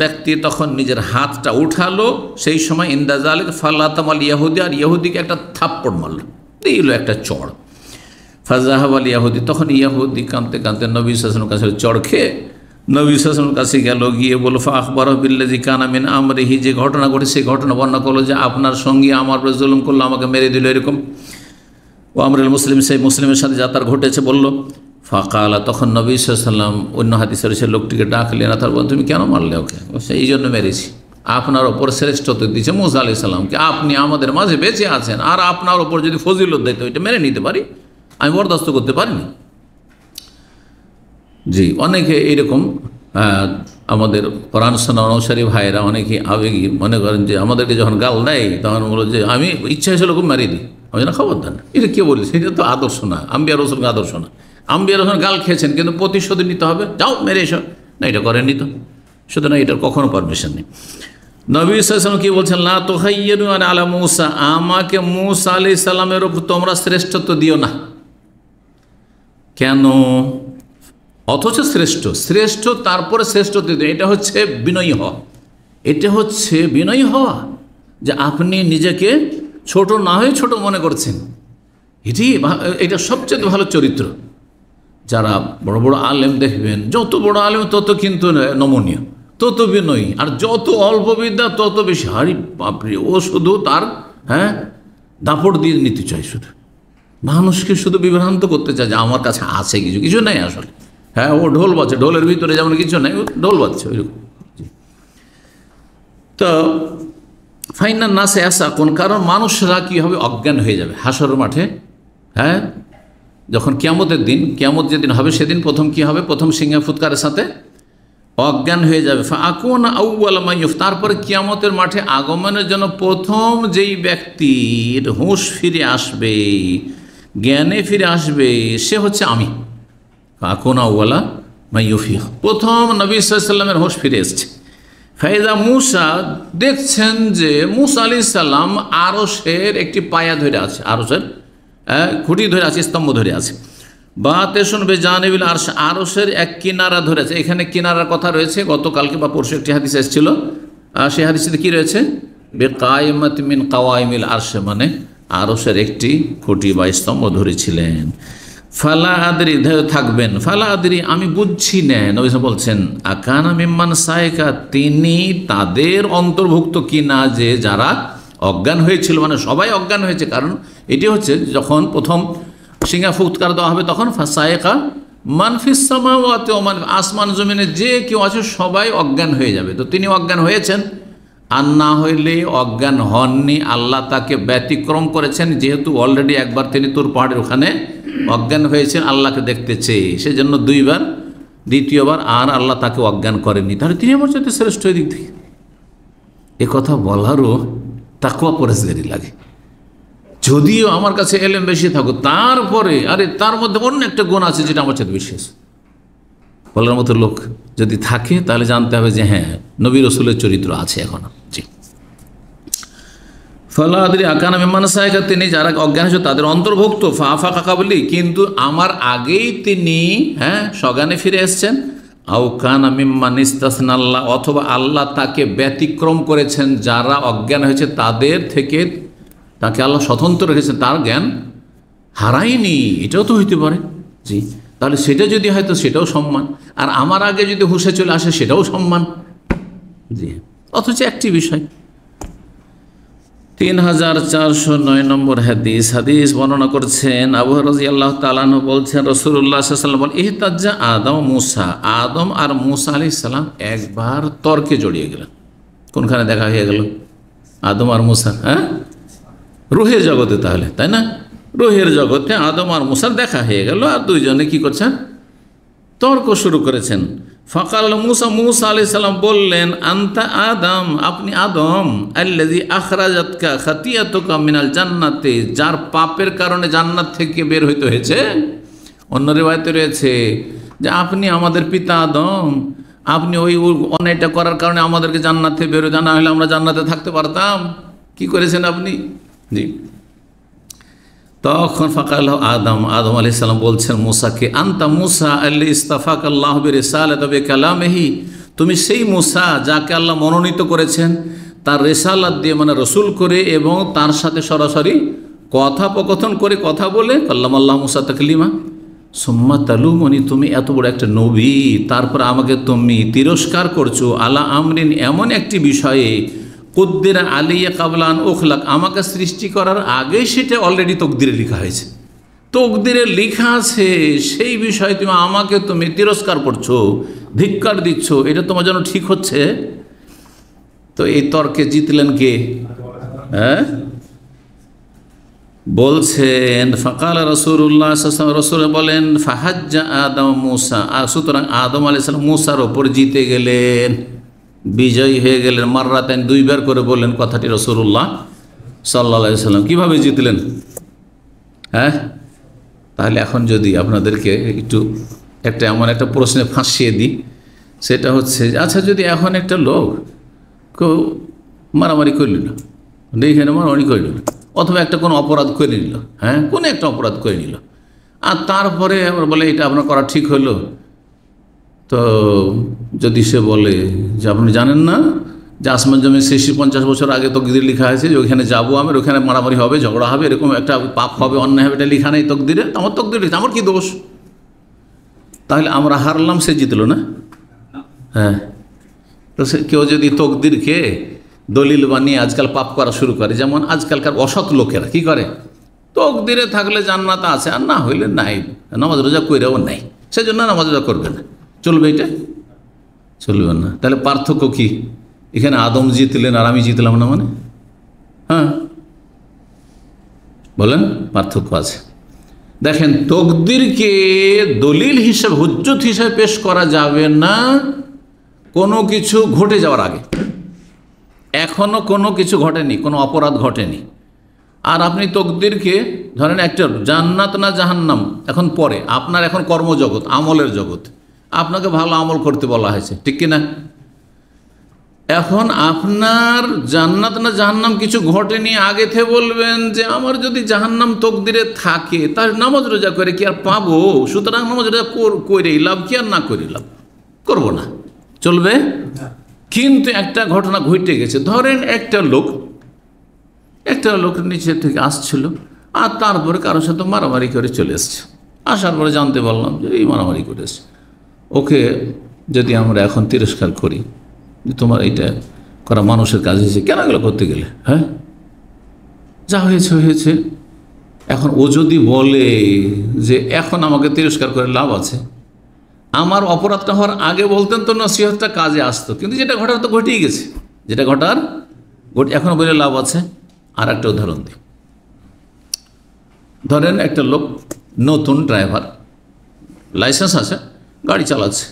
ব্যক্তি তখন নিজের হাতটা উঠালো, সেই সময় ইন্দাজালিক ফাল্লাতাম আল ইহুদি, আর ইহুদিকে একটা থাপ্পড় মারল, দিল একটা চড়। ফাজাহাব আল ইহুদি, তখন ইহুদি কাঁদতে কাঁদতে নবী সাল্লাল্লাহু আলাইহি ওয়াসাল্লামের কাছে চড় খেয়ে নবী সাল্লাল্লাহু আলাইহি ওয়াসাল্লামের কাছে গেল, গিয়ে বলল ফা আখবারাহু বিল্লাযী কানা মিন আমরিহি, যে ঘটনা ঘটে সেই ঘটনা বর্ণনা করলো যে আপনার সঙ্গে আমার উপর জুলুম করলো, আমাকে মেরে দিল এরকম। ও আমরুল মুসলিম, সেই মুসলিমের সাথে যা তার ঘটেছে বলল। ফাকালা, তখন নবী সাল্লাল্লাহু আলাইহি ওয়াসাল্লাম অন্য হাদিসের সে লোকটিকে ডাকলেন, তার বলেন তুমি কেন মারলে ওকে? এই জন্য মেরেছি, আপনার ওপর শ্রেষ্ঠত্ব দিয়েছে মূসা আলাইহিস সালামকে, আপনি আমাদের মাঝে বেঁচে আছেন, আর আপনার ওপর যদি ফজিলত দিত ওইটা মেনে নিতে পারি, আমি বরদাস্ত করতে পারিনি। জি, অনেকে এইরকম আমাদের কোরআন শোনা অনুসারী ভাইয়েরা অনেকে আবেগী মনে করেন যে আমাদেরকে যখন গাল দেয় তখন বলো যে আমি ইচ্ছা হয়েছিল খুব মারিয়ে দিই, আমি যেন খবর দেন, এটা কে বলি, সেটা তো আদর্শ না, আম্বিয়া রসুলকে আদর্শ না। আম্বিয়া রসুল গাল খেয়েছেন কিন্তু প্রতিশোধ নিতে হবে, যাও মেরে এসো, না এটা করেননি তো, সুতরাং এটার কখনো পারমিশন নেই। নবী সাল্লাল্লাহু আলাইহি ওয়াসাল্লাম কি বলছেন, লা তুখাইয়িরু আলা মূসা, আমাকে মূসা আলাইহিস সালামের উপর তোমরা শ্রেষ্ঠত্ব দিও না। কেন? অথচ শ্রেষ্ঠ তারপরে শ্রেষ্ঠত্ব দিও, এটা হচ্ছে বিনয়ী হওয়া, এটা হচ্ছে বিনয়ী হওয়া, যে আপনি নিজেকে ছোট না হয়ে ছোট মনে করছেন, এটা সবচেয়ে ভালো চরিত্র। যারা বড় বড় আলেম দেখবেন, যত বড় আলেম তত কিন্তু নমনীয়, তত বিনয়ী, আর যত অল্প বিদ্যা তত বেশি হারি বাপরে, ও শুধু তার দাপড় দিয়ে নিতে চায়, শুধু মানুষকে শুধু বিভ্রান্ত করতে চায় যে আমার কাছে আছে কিছু নেই আসলে। হ্যাঁ, ও ঢোল বাজছে, ঢোলের ভিতরে যেমন কিছু নেই, ও ঢোল বাজছে ওইরকম। তো ফাইনাল নাসে আসা কোন, কারণ মানুষরা কী হবে, অজ্ঞান হয়ে যাবে হাসর মাঠে। হ্যাঁ, যখন কিয়ামতের দিন, কিয়ামত যেদিন হবে সেদিন প্রথম কি হবে, প্রথম সিংহে ফুৎকারের সাথে অজ্ঞান হয়ে যাবে। ফাকুন আউয়াল মাইয়ুফ, তারপরে কিয়ামতের মাঠে আগমনের জন্য প্রথম যেই ব্যক্তির হুঁশ ফিরে আসবে, জ্ঞানে ফিরে আসবে, সে হচ্ছে আমি। ফাকুন আউয়ালা মাইয়ুফি, প্রথম নবী সাল্লাল্লাহু আলাইহি ওয়াসাল্লামের হুঁশ ফিরে এসছে। ফাইদা মূসা, দেখছেন যে মূসা আলাইহিস সালাম আরশের একটি পায়া ধরে আছে, আরশের খুঁটি ধরে আছে, স্তম্ভ ধরে আছে। বা তেসন বে জানিবিল আরশ, আরশের এক কিনারা ধরে আছে। এখানে কিনারার কথা রয়েছে, গতকালকে বা পরশু একটি হাদিস এসেছিল, সেই হাদিসে কি রয়েছে, বে কায়মাত মিন কাওয়াইমিল আরশ, মানে আরশের একটি খুঁটি বা স্তম্ভ ধরেছিলেন। ফালা আদরি, থাকবেন, ফালা আদরি, আমি বুঝছি না, নবী বলছেন আকানা মিম্মান সায়কা, তিনি তাদের অন্তর্ভুক্ত কি না, যে যারা অজ্ঞান হয়েছিল, মানে সবাই অজ্ঞান হয়েছে। কারণ এটি হচ্ছে যখন প্রথম সিংহা ফুৎকার দেওয়া হবে তখন ফাসায়কা মানফিস সামাওয়াতি ওয়া মান, আসমান জমিনে যে কেউ আছে সবাই অজ্ঞান হয়ে যাবে। তো তিনি অজ্ঞান হয়েছেন, আর না হইলে অজ্ঞান হননি, আল্লাহ তাকে ব্যতিক্রম করেছেন, যেহেতু অলরেডি একবার তিনি তুর পাহাড়ের ওখানে অজ্ঞান হয়েছেন আল্লাহকে দেখতে চেয়ে, সেজন্য দুইবার, দ্বিতীয়বার আর আল্লাহ তাকে অজ্ঞান করেননি। তাহলে তিনি আমার সাথে শ্রেষ্ঠ দিক থেকে এ কথা বলারও তাকওয়া পরেজগারি লাগে। যদিও আমার কাছে এলেম বেশি থাকুক, তারপরে আরে তার মধ্যে অন্য একটা গুণ আছে যেটা আমার সাথে বিশেষ বলার মতো লোক যদি থাকে, তাহলে জানতে হবে যে হ্যাঁ, নবী রসুলের চরিত্র আছে এখনো। জি, ফালা আদরি আকানা মিম্মান সায়কা, তিনি যারা অজ্ঞান হয়েছে তাদের অন্তর্ভুক্ত। ফাফা কাকা বলি, কিন্তু আমার আগেই তিনি সজ্ঞানে ফিরে এসছেন। আউকানা মিম্মান ইস্তাসনাল্লাহ, অথবা আল্লাহ তাকে ব্যতিক্রম করেছেন, যারা অজ্ঞান হয়েছে তাদের থেকে তাকে আল্লাহ স্বতন্ত্র রেখেছেন, তার জ্ঞান হারায়নি, এটাও তো হইতে পারে। জি, তাহলে সেটা যদি হয় তো সেটাও সম্মান, আর আমার আগে যদি হুঁশে চলে আসে সেটাও সম্মান। জি, অথচ একটি বিষয়। 3409 নম্বর হাদিস। হাদিস বর্ণনা করছেন আবু হুরায়রা রাদিয়াল্লাহু তাআলা আনহু বলছেন, রাসূলুল্লাহ সাল্লাল্লাহু আলাইহি ওয়াসাল্লাম বলেন, ইহতাজ্জা আদম মুসা, আদম আর মুসা আলাইহিস সালাম একবার তর্কে জড়িয়ে গেলেন। কোনখানে দেখা হয়ে গেল আদম আর মুসা? হ্যাঁ, রুহের জগতে, তাহলে তাই না? রুহের জগতে আদম আর মুসার দেখা হয়ে গেল, আর দুইজনে কি করছেন? তর্ক শুরু করেছেন। ফাকাল মুসা, মুসা আলাইহিস সালাম বললেন, আনতা আদম, আপনি আদম, আল্লাযী আখরাজাতকা খাতিয়াতুকা মিনাল জান্নাতে, যার পাপের কারণে জান্নাত থেকে বের হইতে হয়েছে। অন্য রিওয়ায়াতে রয়েছে যে আপনি আমাদের পিতা আদম, আপনি ওই অন্যায়টা করার কারণে আমাদেরকে জান্নাত থেকে বের হয়ে, না হলে আমরা জান্নাতে থাকতে পারতাম। কি করেছেন আপনি? জি, তখন ফাকাল আদম, আদম আলাইহিস সালাম বলছেন মুসাকে, আনতা মুসা আল্লাযী ইস্তাফাকাল্লাহু বিরিসালাতি বিকালামিহি, তুমি সেই মুসা যাকে আল্লাহ মনোনীত করেছেন তার রিসালাত দিয়ে, মানে রসুল করে, এবং তার সাথে সরাসরি কথোপকথন করে, কথা বলে, কাল্লামাল্লাহু মুসা তাকলিমা। সুম্মা তালুমনি, তুমি এত বড় একটা নবী, তারপর আমাকে তুমি তিরস্কার করছো, আলা আমরিন, এমন একটি বিষয়ে, কুদ্দিরা আলিয়া কাবলান উখলাক, আমাকে সৃষ্টি করার আগেই সেটা অলরেডি তকদিরে লেখা হয়েছে, তকদিরে লেখা আছে, সেই বিষয়ে তুমি তিরস্কার করছো, ধিক্কার দিচ্ছ, এটা তোমার জন্য ঠিক হচ্ছে? তো এই তর্কে জিতলেন কে? হ্যাঁ, বলছেন ফাকাল রাসূলুল্লাহ সাল্লাল্লাহু আলাইহি ওয়াসাল্লাম, রাসূল বলেন, ফাহাজ্জা আদম মুসা, আর সুতরাং আদম আলাইহিস সালাম মুসার ওপর জিতে গেলেন, বিজয়ী হয়ে গেলেন। মাররাতাইন, দুইবার করে বললেন কথাটি রাসূলুল্লাহ সাল্লাল্লাহু আলাইহি ওয়াসাল্লাম। কীভাবে জিতলেন? হ্যাঁ, তাহলে এখন যদি আপনাদেরকে একটু এমন একটা প্রশ্নে ফাঁসিয়ে দিই, সেটা হচ্ছে, আচ্ছা যদি এখন একটা লোক কেউ মারামারি করে নিল, এখানে মারামারি করে নিল, অথবা একটা কোনো অপরাধ করে নিল, হ্যাঁ, কোনো একটা অপরাধ করে নিল, আর তারপরে আবার বলে এটা আপনার করা ঠিক হলো, তো যদি সে বলে যে আপনি জানেন না যে আসমান জমি সৃষ্টি 50 বছর আগে তকদিরে লেখা আছে যে ওইখানে যাবো আমি, ওইখানে মারামারি হবে, ঝগড়া হবে, এরকম একটা পাপ হবে, অন্যায় হবে, এটা লেখা নেই তকদিরে, আমার তকদিরে লিখছে, আমার কি দোষ? তাহলে আমরা হারলাম, সে জিতলো না? হ্যাঁ, তো সে কেউ যদি তকদিরকে দলিল বানিয়ে আজকাল পাপ করা শুরু করে, যেমন আজকালকার অসৎ লোকেরা কি করে, তকদিরে থাকলে জান্নাত আছে, আর না হইলে নাই, নামাজ রোজা কইরাও নাই, সেজন্য নামাজ রোজা করবে না, চলবে? এটা চলবে না। তাহলে পার্থক্য কি? এখানে আদম জিতলেন আর আমি জিতলাম না, মানে? হ্যাঁ, বলেন, পার্থক্য আছে। দেখেন, তকদিরকে দলিল হিসাবে, হুজ্জত হিসাবে পেশ করা যাবে না কোনো কিছু ঘটে যাওয়ার আগে, এখনো কোনো কিছু ঘটেনি, কোনো অপরাধ ঘটেনি, আর আপনি তকদিরকে ধরেন একটা জান্নাত না জাহান্নাম এখন পরে, আপনার এখন কর্মজগৎ, আমলের জগৎ, আপনাকে ভালো আমল করতে বলা হয়েছে, ঠিক কিনা? এখন আপনার জান্নাত না জাহান্নাম কিছু ঘটেনি, আগে থেকে বলবেন যে আমার যদি জাহান্নাম তকদিরে থাকে তার নামাজ রোজা করে কি আর পাবো, সুতরাং নামাজ রোজা করে লাভ কি আর না করে লাভ, করবো না, চলবে? কিন্তু একটা ঘটনা ঘটে গেছে, ধরেন একটা লোক নিচে থেকে আসছিল, আর তারপরে কারোর সাথে মারামারি করে চলে এসছে, আসার পরে জানতে পারলাম যে এই মারামারি করে এসছে। ওকে যদি আমরা এখন তিরস্কার করি যে তোমার এইটা করা মানুষের কাজ হয়েছে, কেন এগুলো করতে গেলে, হ্যাঁ, যা হয়েছে হয়েছে, এখন ও যদি বলে যে এখন আমাকে তিরস্কার করে লাভ আছে, আমার অপরাধটা হওয়ার আগে বলতেন তো নসিহতটা কাজে আসতো, কিন্তু যেটা ঘটার তো ঘটেই গেছে, যেটা ঘটার এখন বলে লাভ আছে। আর একটা উদাহরণ দিই, ধরেন একটা লোক নতুন ড্রাইভার, লাইসেন্স আছে, গাড়ি চালাচ্ছে,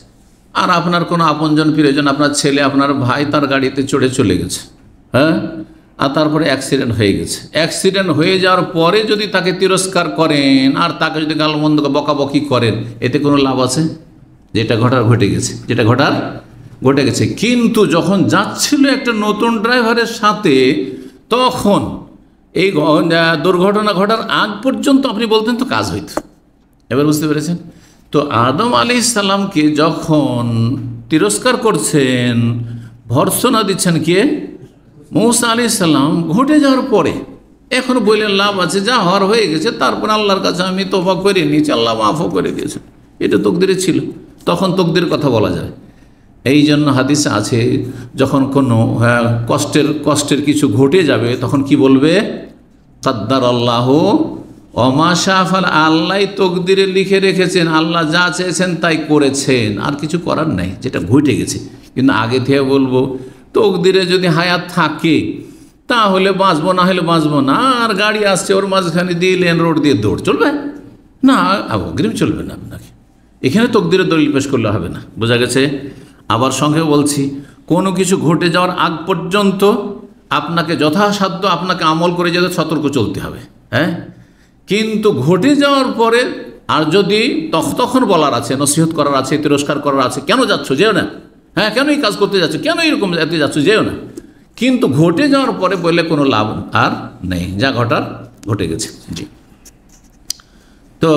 আর আপনার কোনো আপনজন প্রিয়জন, আপনার ছেলে, আপনার ভাই তার গাড়িতে চড়ে চলে গেছে, হ্যাঁ, আর তারপরে অ্যাক্সিডেন্ট হয়ে গেছে। অ্যাক্সিডেন্ট হয়ে যাওয়ার পরে যদি তাকে তিরস্কার করেন আর তাকে যদি গালমন্দ বকাবকি করেন, এতে কোনো লাভ আছে? যেটা ঘটার ঘটে গেছে, যেটা ঘটার ঘটে গেছে। কিন্তু যখন যাচ্ছিল একটা নতুন ড্রাইভারের সাথে, তখন এই দুর্ঘটনা ঘটার আগ পর্যন্ত আপনি বলতেন তো কাজ হইত। এবার বুঝতে পেরেছেন? তো আদম আলাইহিস সালামকে যখন তিরস্কার করছেন, ভর্ৎসনা দিচ্ছেন কে? মূসা আলাইহিস সালাম। ঘটে যাওয়ার পরে এখন বললেন লাভ আছে, যা হওয়ার হয়ে গেছে, তারপর আল্লাহর কাছে আমি তওবা করে নিয়েছি, আল্লাহ মাফও করে দিয়েছেন, এটা তকদিরে ছিল। তখন তকদির কথা বলা যায়। এই জন্য হাদিসে আছে যখন কোনো কষ্টের কিছু ঘটে যাবে তখন কি বলবে? কাদ্দার আল্লাহ ওমা শাআ ফাআল, আল্লাহ তকদিরে লিখে রেখেছেন, আল্লাহ যা চেয়েছেন তাই করেছেন, আর কিছু করার নাই, যেটা ঘটে গেছে। কিন্তু আগে থেকে বলবো তকদিরে যদি হায়াত থাকে তাহলে বাঁচবো, না হলে বাঁচবো না। আর গাড়ি আসছে ওর মাঝখানে দিয়ে লেন রোড দিয়ে দৌড় চলবে না, অগ্রিম চলবে না আপনাকে, এখানে তকদিরে দলিল পেশ করলে হবে না। বোঝা গেছে? আবার সঙ্গে বলছি, কোনো কিছু ঘটে যাওয়ার আগ পর্যন্ত আপনাকে যথাসাধ্য আপনাকে আমল করে যেতে সতর্ক চলতে হবে, হ্যাঁ। কিন্তু ঘটে যাওয়ার পরে আর যদি তখন বলার আছে, নসিহত করার আছে, তিরস্কার করার আছে, কেন যাচ্ছ, যেও না, হ্যাঁ, কেন এই কাজ করতে যাচ্ছ, কেন এরকম যেতে যাচ্ছ, যেও না। কিন্তু ঘটে যাওয়ার পরে বললে কোনো লাভ আর নেই, যা ঘটার ঘটে গেছে। জি, তো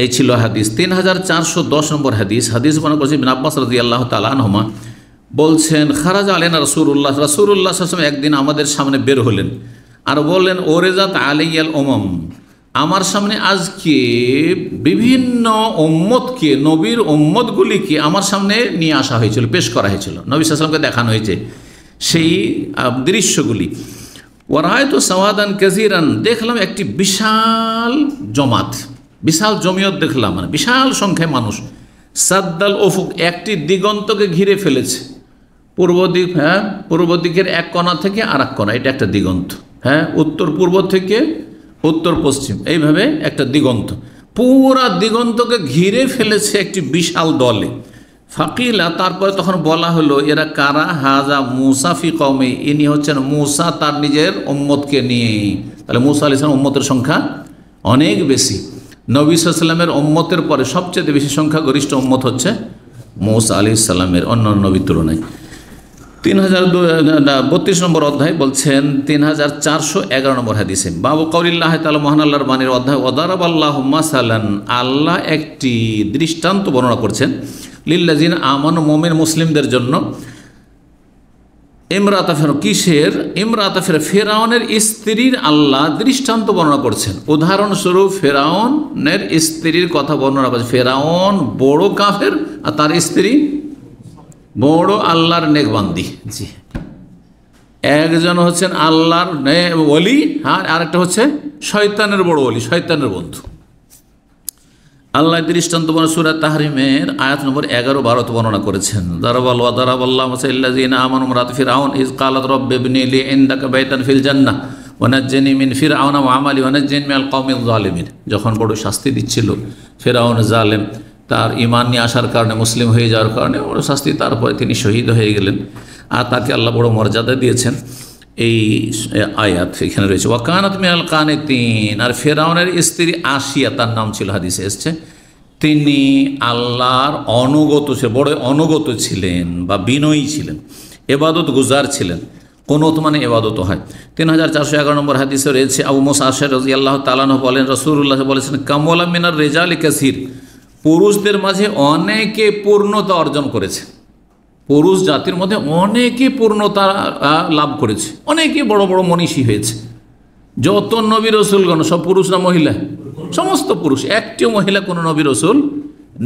এই ছিল হাদিস। 3410 নম্বর হাদিস। হাদিস বর্ণনা করেছেন ইবনে আব্বাস রাদিয়াল্লাহু তাআলা আনহুমা, বলছেন খারাজা আলাইনা রাসূলুল্লাহ সাল্লাল্লাহু আলাইহি ওয়াসাল্লাম একদিন আমাদের সামনে বের হলেন আর বললেন, ওরেজাত আলাইয়াল উমাম, আমার সামনে আজকে বিভিন্ন উম্মতকে, নবীর উম্মতগুলিকে আমার সামনে নিয়ে আসা হয়েছিল, পেশ করা হয়েছিল, নবী সাল্লাল্লাহু আলাইহি ওয়াসাল্লামকে দেখানো হয়েছে সেই দৃশ্যগুলি। ওয়ারায়তু সাওয়াদান কাসীরান, দেখলাম একটি বিশাল জমাত, বিশাল জমিয়ত দেখলাম, মানে বিশাল সংখ্যায় মানুষ। সাদ্দাল উফুক, একটি দিগন্তকে ঘিরে ফেলেছে, পূর্ব দিক, হ্যাঁ, পূর্ব দিকের এক কোণা থেকে আর এক কোণা, এটা একটা দিগন্ত, হ্যাঁ, উত্তর পূর্ব থেকে উত্তর পশ্চিম, এইভাবে একটা দিগন্ত, পুরা দিগন্তকে ঘিরে ফেলেছে একটি বিশাল দলে। ফাকিলা, তারপরে তখন বলা হলো এরা কারা? হাজা মূসা ফি কওমি, ইনি হচ্ছেন মূসা তার নিজের উম্মতকে নিয়ে। তাহলে মূসা আলাইহিস সালাম উম্মতের সংখ্যা অনেক বেশি। নবী সাল্লাল্লাহু আলাইহি ওয়াসাল্লামের উম্মতের পরে সবচেয়ে বেশি সংখ্যা গরিষ্ঠ উম্মত হচ্ছে মূসা আলাইহিস সালামের, অন্য নবীর তুলনায়। 3032 নম্বর অধ্যায় বলছেন 3411 নম্বর হাদিসে, বাবু কওলিল্লাহি তাআলা, মহান আল্লাহর বাণীর অধ্যায়, ওয়াদারাবাল্লাহু মাসালান, আল্লাহ একটি দৃষ্টান্ত বর্ণনা করছেন, লিল্লাযিনা আমানু, মুমিন মুসলিমদের জন্য, ইমরাতা ফিরআউন, কিসের? ইমরাতা ফিরআউন, ফিরআউনের স্ত্রীর আল্লাহ দৃষ্টান্ত বর্ণনা করছেন। উদাহরণস্বরূপ ফিরআউনের স্ত্রীর কথা বর্ণনা করছে। ফিরআউন বড় কাফের আর তার স্ত্রী বড় আল্লাহর নেকবান্দি। জি, একজন হচ্ছেন আল্লাহর ওলি, আর আরেকটা হচ্ছে শয়তানের বড় ওলি, শয়তানের বন্ধু। আল্লাহ দৃষ্টান্ত বর্ণনা সূরা তাহরিমের আয়াত নম্বর 11-12 বর্ণনা করেছেন। দারাবাল্লাহু মাসাল্লাযিনা আমানু ইমরাত ফিরআউন ইয ক্বালাত রাব্বি ইবনি লি ইনদাকা বাইতান ফিল জান্নাহ ওয়া নাজ্জিনি মিন ফিরআউনা ওয়া আমালি ওয়া নাজ্জিনি মিনাল কওমিয যালিমিন। যখন বড় শাস্তি দিচ্ছিল ফিরআউন জালেম, তার ঈমান নিয়ে আসার কারণে, মুসলিম হয়ে যাওয়ার কারণে বড় শাস্তি, তারপরে তিনি শহীদ হয়ে গেলেন আর তাকে আল্লাহ বড় মর্যাদা দিয়েছেন। এই আয়াত এখানে রয়েছে। ওয়াকানাত মিনাল কানিতিন, আর ফিরআউনের স্ত্রী আসিয়া, তার নাম ছিল, হাদিসে এসেছে, তিনি আল্লাহর অনুগত, বড় অনুগত ছিলেন বা বিনয়ী ছিলেন, এবাদত গুজার ছিলেন। কুনুত মানে এবাদত হয়। 3411 নম্বর হাদিসে রয়েছে, আবু মুসা আশআরী রাদিয়াল্লাহু তাআলা আনহু বলেন, রাসূলুল্লাহ বলেছেন, কামুলা মিনার রিজালি কাসীর, পুরুষদের মাঝে অনেকে পূর্ণতা অর্জন করেছে, পুরুষ জাতির মধ্যে অনেকে পূর্ণতা লাভ করেছে, অনেকে বড় বড় মনীষী হয়েছে। যত নবী রসুলগণ সব পুরুষ না মহিলা? সমস্ত পুরুষ, একটিও মহিলা কোনো নবী রসুল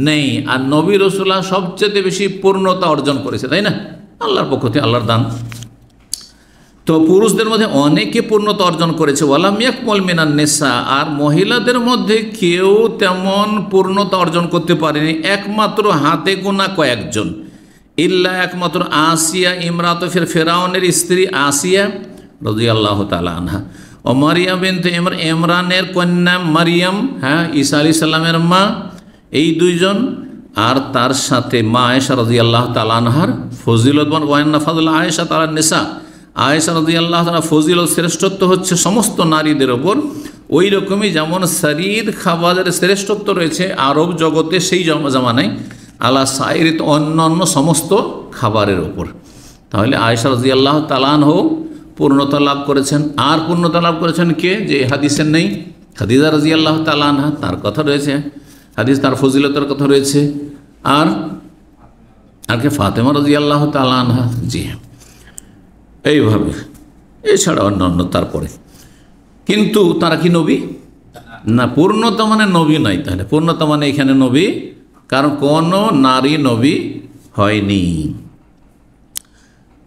নেই। আর নবী রসুল্লাহ সবচেয়ে বেশি পূর্ণতা অর্জন করেছে, তাই না? আল্লাহর পক্ষ থেকে, আল্লাহর দান। তো পুরুষদের মধ্যে অনেকে পূর্ণতা অর্জন করেছে। ওয়ালাম ইয়াকমুল মিনান নিসা, আর মহিলাদের মধ্যে কেউ তেমন পূর্ণতা অর্জন করতে পারেনি, একমাত্র হাতে গোনা কয়েকজন। ইল্লা, একমাত্র আসিয়া ইমরাত ফিরআউনের স্ত্রী আসিয়া রাদিয়াল্লাহু তাআলা আনহা, ও মারিয়াম বিনতে ইমরানের কন্যা মারিয়াম, হ্যাঁ, ঈসা আলাইহিস সালামের মা, এই দুইজন। আর তার সাথে মা আয়েশা রাদিয়াল্লাহু তাআলা আনহার ফজিলত, ওয়ান্না ফাদল আয়েশা তাআলা নিসা, আয়েশা রাদিয়াল্লাহু তাআলা ফজিলত, শ্রেষ্ঠত্ব হচ্ছে সমস্ত নারীদের ওপর। ওই রকমই যেমন শরীর খাবারের শ্রেষ্ঠত্ব রয়েছে আরব জগতে সেই জামানায়, আলা সাইরিত, অন্যান্য সমস্ত খাবারের ওপর। তাহলে আয়েশা রাদিয়াল্লাহু তাআলা আনহা পূর্ণতা লাভ করেছেন। আর পূর্ণতা লাভ করেছেন কে? যে হাদিসের নেই, খাদিজা রাদিয়াল্লাহু তাআলা আনহা, তার কথা রয়েছে। হাদিস তার ফজিলতের কথা রয়েছে। আর আর কে ফাতেমা রাদিয়াল্লাহু তাআলা আনহা, জি হ্যাঁ, এইভাবে। এছাড়া অন্যান্য তারপরে, কিন্তু তারা কি নবী না? পূর্ণতা মানে নবী নাই। তাহলে পূর্ণতা মানে এখানে নবী, কারণ কোনো নারী নবী হয়নি।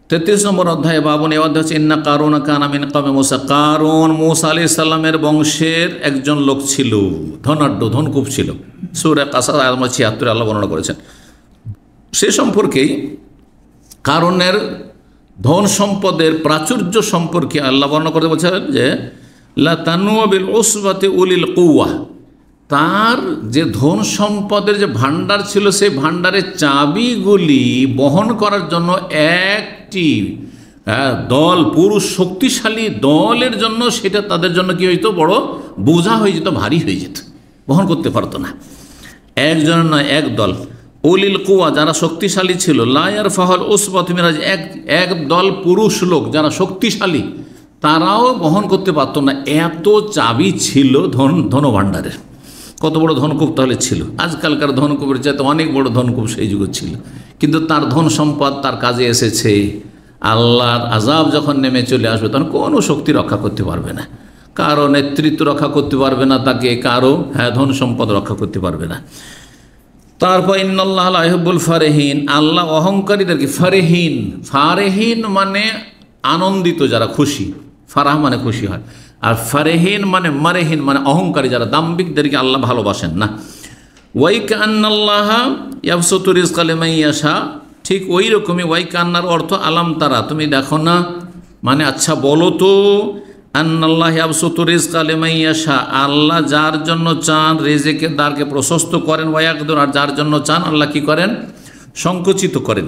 33 নম্বর অধ্যায় বাবন, এ অধ্যায় হচ্ছে ইন্না কারুন কানা মিন কওমি মূসা। কারুন মূসা আলাইহিস সালামের বংশের একজন লোক ছিল, ধনাঢ্য, ধনকুব ছিল। সূরা কাসাস আয়াত নম্বর 76 আল্লাহ বর্ণনা করেছেন। সে সম্পর্কেই কারুনের ধন সম্পদের প্রাচুর্য সম্পর্কে আল্লাহ বর্ণনা করতে বলছেন যে লা তানুয়া বিল উসবাতি উলিল কুওয়া। তার যে ধন সম্পদের যে ভাণ্ডার ছিল, সেই ভাণ্ডারের চাবিগুলি বহন করার জন্য একটি দল, পুরুষ শক্তিশালী দলের জন্য সেটা তাদের জন্য কি হইতো, বড় বোঝা হয়ে যেত, ভারী হয়ে যেত, বহন করতে পারতো না। একজন নয়, এক দল। উলিল কুওয়া, যারা শক্তিশালী ছিল। লায়ার ফাহল উসবাত মিরাজ, এক দল পুরুষ লোক যারা শক্তিশালী, তারাও বহন করতে পারতো না। এত চাবি ছিল ধনভাণ্ডারের। কত বড় ধনকুব তাহলে ছিল! আজকালকার ধনকুবের চাইতে অনেক বড় ধনকুব সেই যুগে ছিল। কিন্তু তার ধন সম্পদ তার কাজে এসেছে। আল্লাহর আযাব যখন নেমে চলে আসবে, তখন কোনো শক্তি রক্ষা করতে পারবে না, কারো নেতৃত্ব রক্ষা করতে পারবে না তাকে, কারো ধন সম্পদ রক্ষা করতে পারবে না। তারপর ইন্নাল্লাহা লা ইউহিব্বুল ফারিহিন, আল্লাহ অহংকারীদেরকে, ফারেহিন মানে আনন্দিত, যারা খুশি। ফারাহ মানে খুশি হয়, আর ফারেহিন মানে মারেহিন মানে অহংকারী, যারা দাম্ভিকদেরকে আল্লাহ ভালোবাসেন না। ওয়াইকান্নাল্লাহা ইয়াবসুতু রিজকা লিমান ইয়াশা, ঠিক ওই রকমই ওয়াইকান্নার অর্থ আলাম তারা, তুমি দেখো না, মানে আচ্ছা বলো তো, আন্নাল্লাহ ইয়াবসুতু রিজকা লিমান ইয়াশা, আল্লাহ যার জন্য চান রিজিকের দ্বারকে প্রশস্ত করেন, ওয়ায়াকদুর, আর যার জন্য চান আল্লাহ কি করেন, সংকুচিত করেন।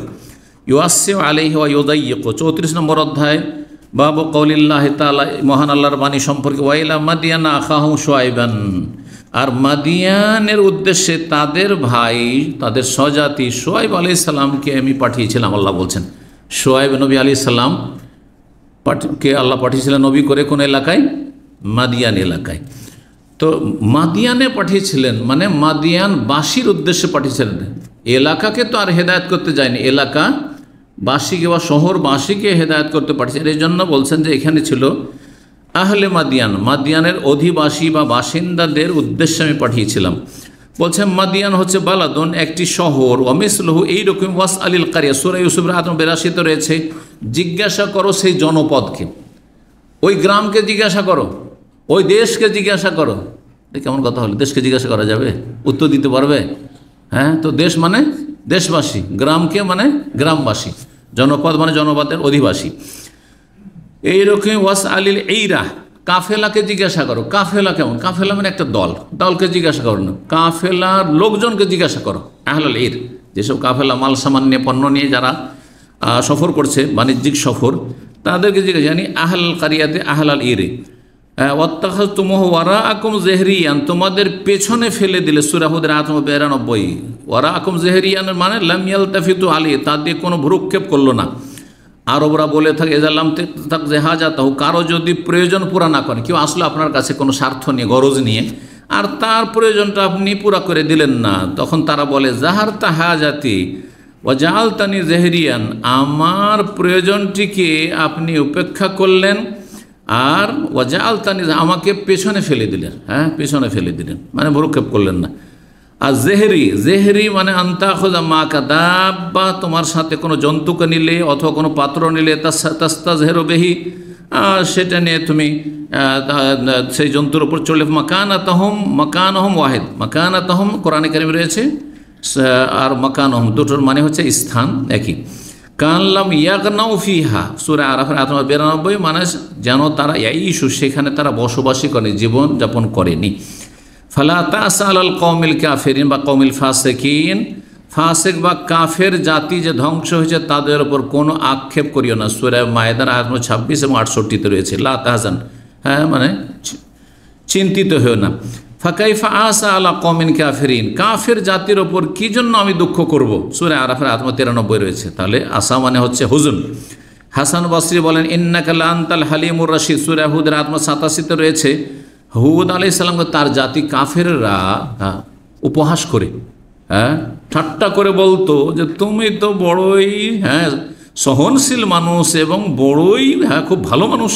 ইউয়াসসিউ আলাইহি ওয়া ইউদাইয়িকু। 34 নম্বর অধ্যায় বাবু কওলিল্লাহি তাআলা, মহান আল্লাহর বাণী সম্পর্কে। ওয়াইলা মাদিয়ানা আখাহুম শুআইবান, আর মাদিয়ানের উদ্দেশ্যে তাদের ভাই, তাদের স্বজাতি শুআইব আলাইহিস সালামকে আমি পাঠিয়েছিলাম। আল্লাহ বলছেন শুআইব নবী আলাইহিস সালাম কে আল্লাহ পাঠিয়েছিলেন নবী করে কোন এলাকায়? মাদিয়ান এলাকায়। তো মাদিয়ানে পাঠিয়েছিলেন মানে মাদিয়ানবাসীর উদ্দেশ্যে পাঠিয়েছিলেন, এলাকাকে তো আর হেদায়েত করতে যায়নি, এলাকাবাসীকে বা শহরবাসীকে হেদায়েত করতে পাঠিয়েছেন। এই জন্য বলছেন যে এখানে ছিল আহলে মাদিয়ান, মাদিয়ানের অধিবাসী বা বাসিন্দাদের উদ্দেশ্যে আমি পাঠিয়েছিলাম। বলছেন মাদিয়ান হচ্ছে বালাদন, একটি শহর। ওয়ামিসলহু, এইরকম ওয়াস আলিল কারিয়া, সূরা ইউসুফের আয়াত 82 রয়েছে। জিজ্ঞাসা করো সেই জনপদকে, ওই গ্রামকে জিজ্ঞাসা করো, ওই দেশকে জিজ্ঞাসা করো। কেমন কথা হলো, দেশকে জিজ্ঞাসা করা যাবে? উত্তর দিতে পারবে? হ্যাঁ, তো দেশ মানে দেশবাসী, গ্রামকে মানে গ্রামবাসী, জনপদ মানে জনপদের অধিবাসী। এইরকম ওয়াস আলিল এইরা, কাফেলাকে জিজ্ঞাসা করো। কাফেলা কেমন? কাফেলা মানে একটা দল, দলকে জিজ্ঞাসা করো না, কাফেলার লোকজনকে জিজ্ঞাসা করো। আহলাল ঈর, যেসব কাফেলা মাল সামান নিয়ে, পণ্য নিয়ে যারা সফর করছে, বাণিজ্যিক সফর, তাদেরকে জিজ্ঞাসা, জানি আহলাল কারিয়াতে আহলাল ঈরে। ওয়াত্তাখাযতুমুহু ওয়ারাআকুম যহরিয়ান, তোমাদের পেছনে ফেলে দিলে। সূরা হুদের আয়াত 92। ওয়ারাআকুম যহরিয়ান মানে লাম ইয়ালতাফিতু আলাইহি, তাদের কোনো ভ্রুক্ষেপ করলো না। আরবরা বলে থাকে এজালাম তাক জাহাজাতাহু, কারো যদি প্রয়োজন পুরা না করেন, কেউ আসলে আপনার কাছে কোনো স্বার্থ নিয়ে, গরজ নিয়ে, আর তার প্রয়োজনটা আপনি পুরা করে দিলেন না, তখন তারা বলে জাহারতা হাজাতি ওয়া জাআলতানি যহরিয়ান, আমার প্রয়োজনটিকে আপনি উপেক্ষা করলেন, আর ওয়া জাআলতানি, আমাকে পেছনে ফেলে দিলেন। হ্যাঁ, পেছনে ফেলে দিলেন মানে ভ্রুক্ষেপ করলেন না। আর জেহরি মানে আন্তাখুযা মাকা দাব্বা, তোমার সাথে কোনো জন্তুকে নিলে অথবা কোনো পাত্র নিলে, তাস্তাযহিরু বিহি, সেটা নিয়ে তুমি সেই জন্তুর উপর চলে। মাকানাহুম ওয়াহিদ, মাকানাতাহুম কোরআনে কারিমে রয়েছে, আর মাকানাহুম দুটোর মানে হচ্ছে স্থান একই। কানলাম ইয়াগনাউ ফিহা, সূরা আরাফের আয়াত 92, মানে যেন তারা ইয়াইশু, সেখানে তারা বসবাসী করে, জীবন যাপন করেনি। ফালা তা'সা আলাল কওমিল কাফিরিন বা কওমিল ফাসিকিন, ফাসিক বা কাফের জাতি যে ধ্বংস হয়েছে তাদের উপর কোনো আক্ষেপ করিও না। সূরা মায়েদার আয়াত 26 এবং 68 রয়েছে। লা তাহজান, হ্যাঁ মানে চিন্তিত হয়েও না। ফাকাইফা আসা আলা কওমিন কাফিরিন, কাফের জাতির ওপর কি জন্য আমি দুঃখ করব? সূরা আরাফের আয়াত 93 রয়েছে। তাহলে আসা মানে হচ্ছে হুজুন। হাসান বসরি বলেন ইন্নাকা লাআনতাল হালিমুর রাশিদ, সূরা হুদের আয়াত 87 রয়েছে। হুদ আলাইহিস সালামকে তার জাতি কাফেররা উপহাস করে, হ্যাঁ, ঠাট্টা করে বলতো যে তুমি তো বড়ই সহনশীল মানুষ এবং বড়ই খুব ভালো মানুষ,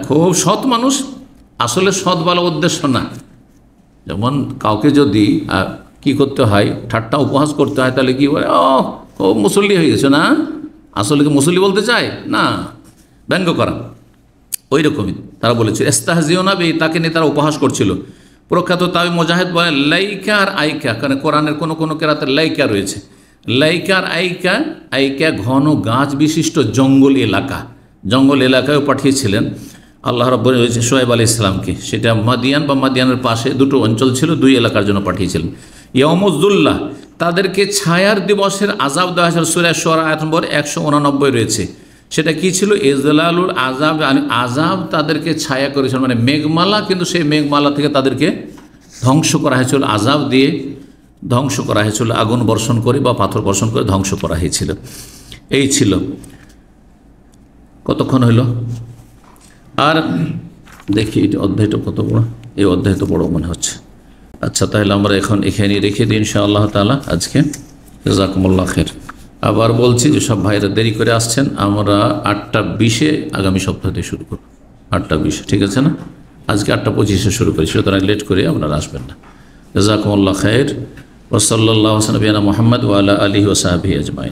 খুব সৎ মানুষ। আসলে সৎ বলা উদ্দেশ্য না। যেমন কাউকে যদি কি করতে হয়, ঠাট্টা উপহাস করতে হয়, তাহলে কি বলে, ও মুসল্লি হয়ে গেছে না, আসলে কি মুসল্লি বলতে চায় না, ব্যঙ্গ করা। ওই রকমই তারা বলেছিল ইস্তাহজিও না বে, তাকে নিয়ে তারা উপহাস করছিল। প্রখ্যাত তাবি মুজাহিদ বলে লাইকা আর আইকা, কারণ কোরআনের কোনো কেরাতে লাইকা রয়েছে। লাইকা আর আইকা, আইকা ঘন গাছ বিশিষ্ট জঙ্গল এলাকায় পাঠিয়েছিলেন আল্লাহ রাব্বুল আলামিন শোয়েব আলাইহিস সালামকে। সেটা মাদিয়ান বা মাদিয়ানের পাশে দুটো অঞ্চল ছিল, দুই এলাকার জন্য পাঠিয়েছিলেন। ইয়াউমুজ্জুল্লাহ, তাদেরকে ছায়ার দিবসের আযাব দেওয়া হয়েছিল। সূরা শুআরা আয়াত নম্বর 189 রয়েছে। সেটা কি ছিল? ইজলালুল আযাব, আযাব তাদেরকে ছায়া করেছিল, মানে মেঘমালা, কিন্তু সেই মেঘমালা থেকে তাদেরকে ধ্বংস করা হয়েছিল, আযাব দিয়ে ধ্বংস করা হয়েছিল, আগুন বর্ষণ করে বা পাথর বর্ষণ করে ধ্বংস করা হয়েছিল। এই ছিল। কতক্ষণ হইল? আর দেখি এটা অধ্যায়টা কত বড়, এই অধ্যায় তো বড় মনে হচ্ছে। আচ্ছা, তাহলে আমরা এখন এখানেই রেখে দিই ইনশাআল্লাহ তাআলা আজকে। জাযাকুমুল্লাহ খাইর। আবার বলছি যে সব ভাইরা দেরি করে আসছেন, আমরা 8:20 আগামী সপ্তাহ থেকে শুরু করব। 8:20, ঠিক আছে না? আজকে 8:25 শুরু করি, সুতরাং লেট করে আপনারা আসবেন না। জাযাকুমুল্লাহ খাইর। ওয়া সাল্লাল্লাহু আলা নবিয়িনা মুহাম্মদ ওয়া আলা আলিহি ওয়া সাহবিহি আজমাইন।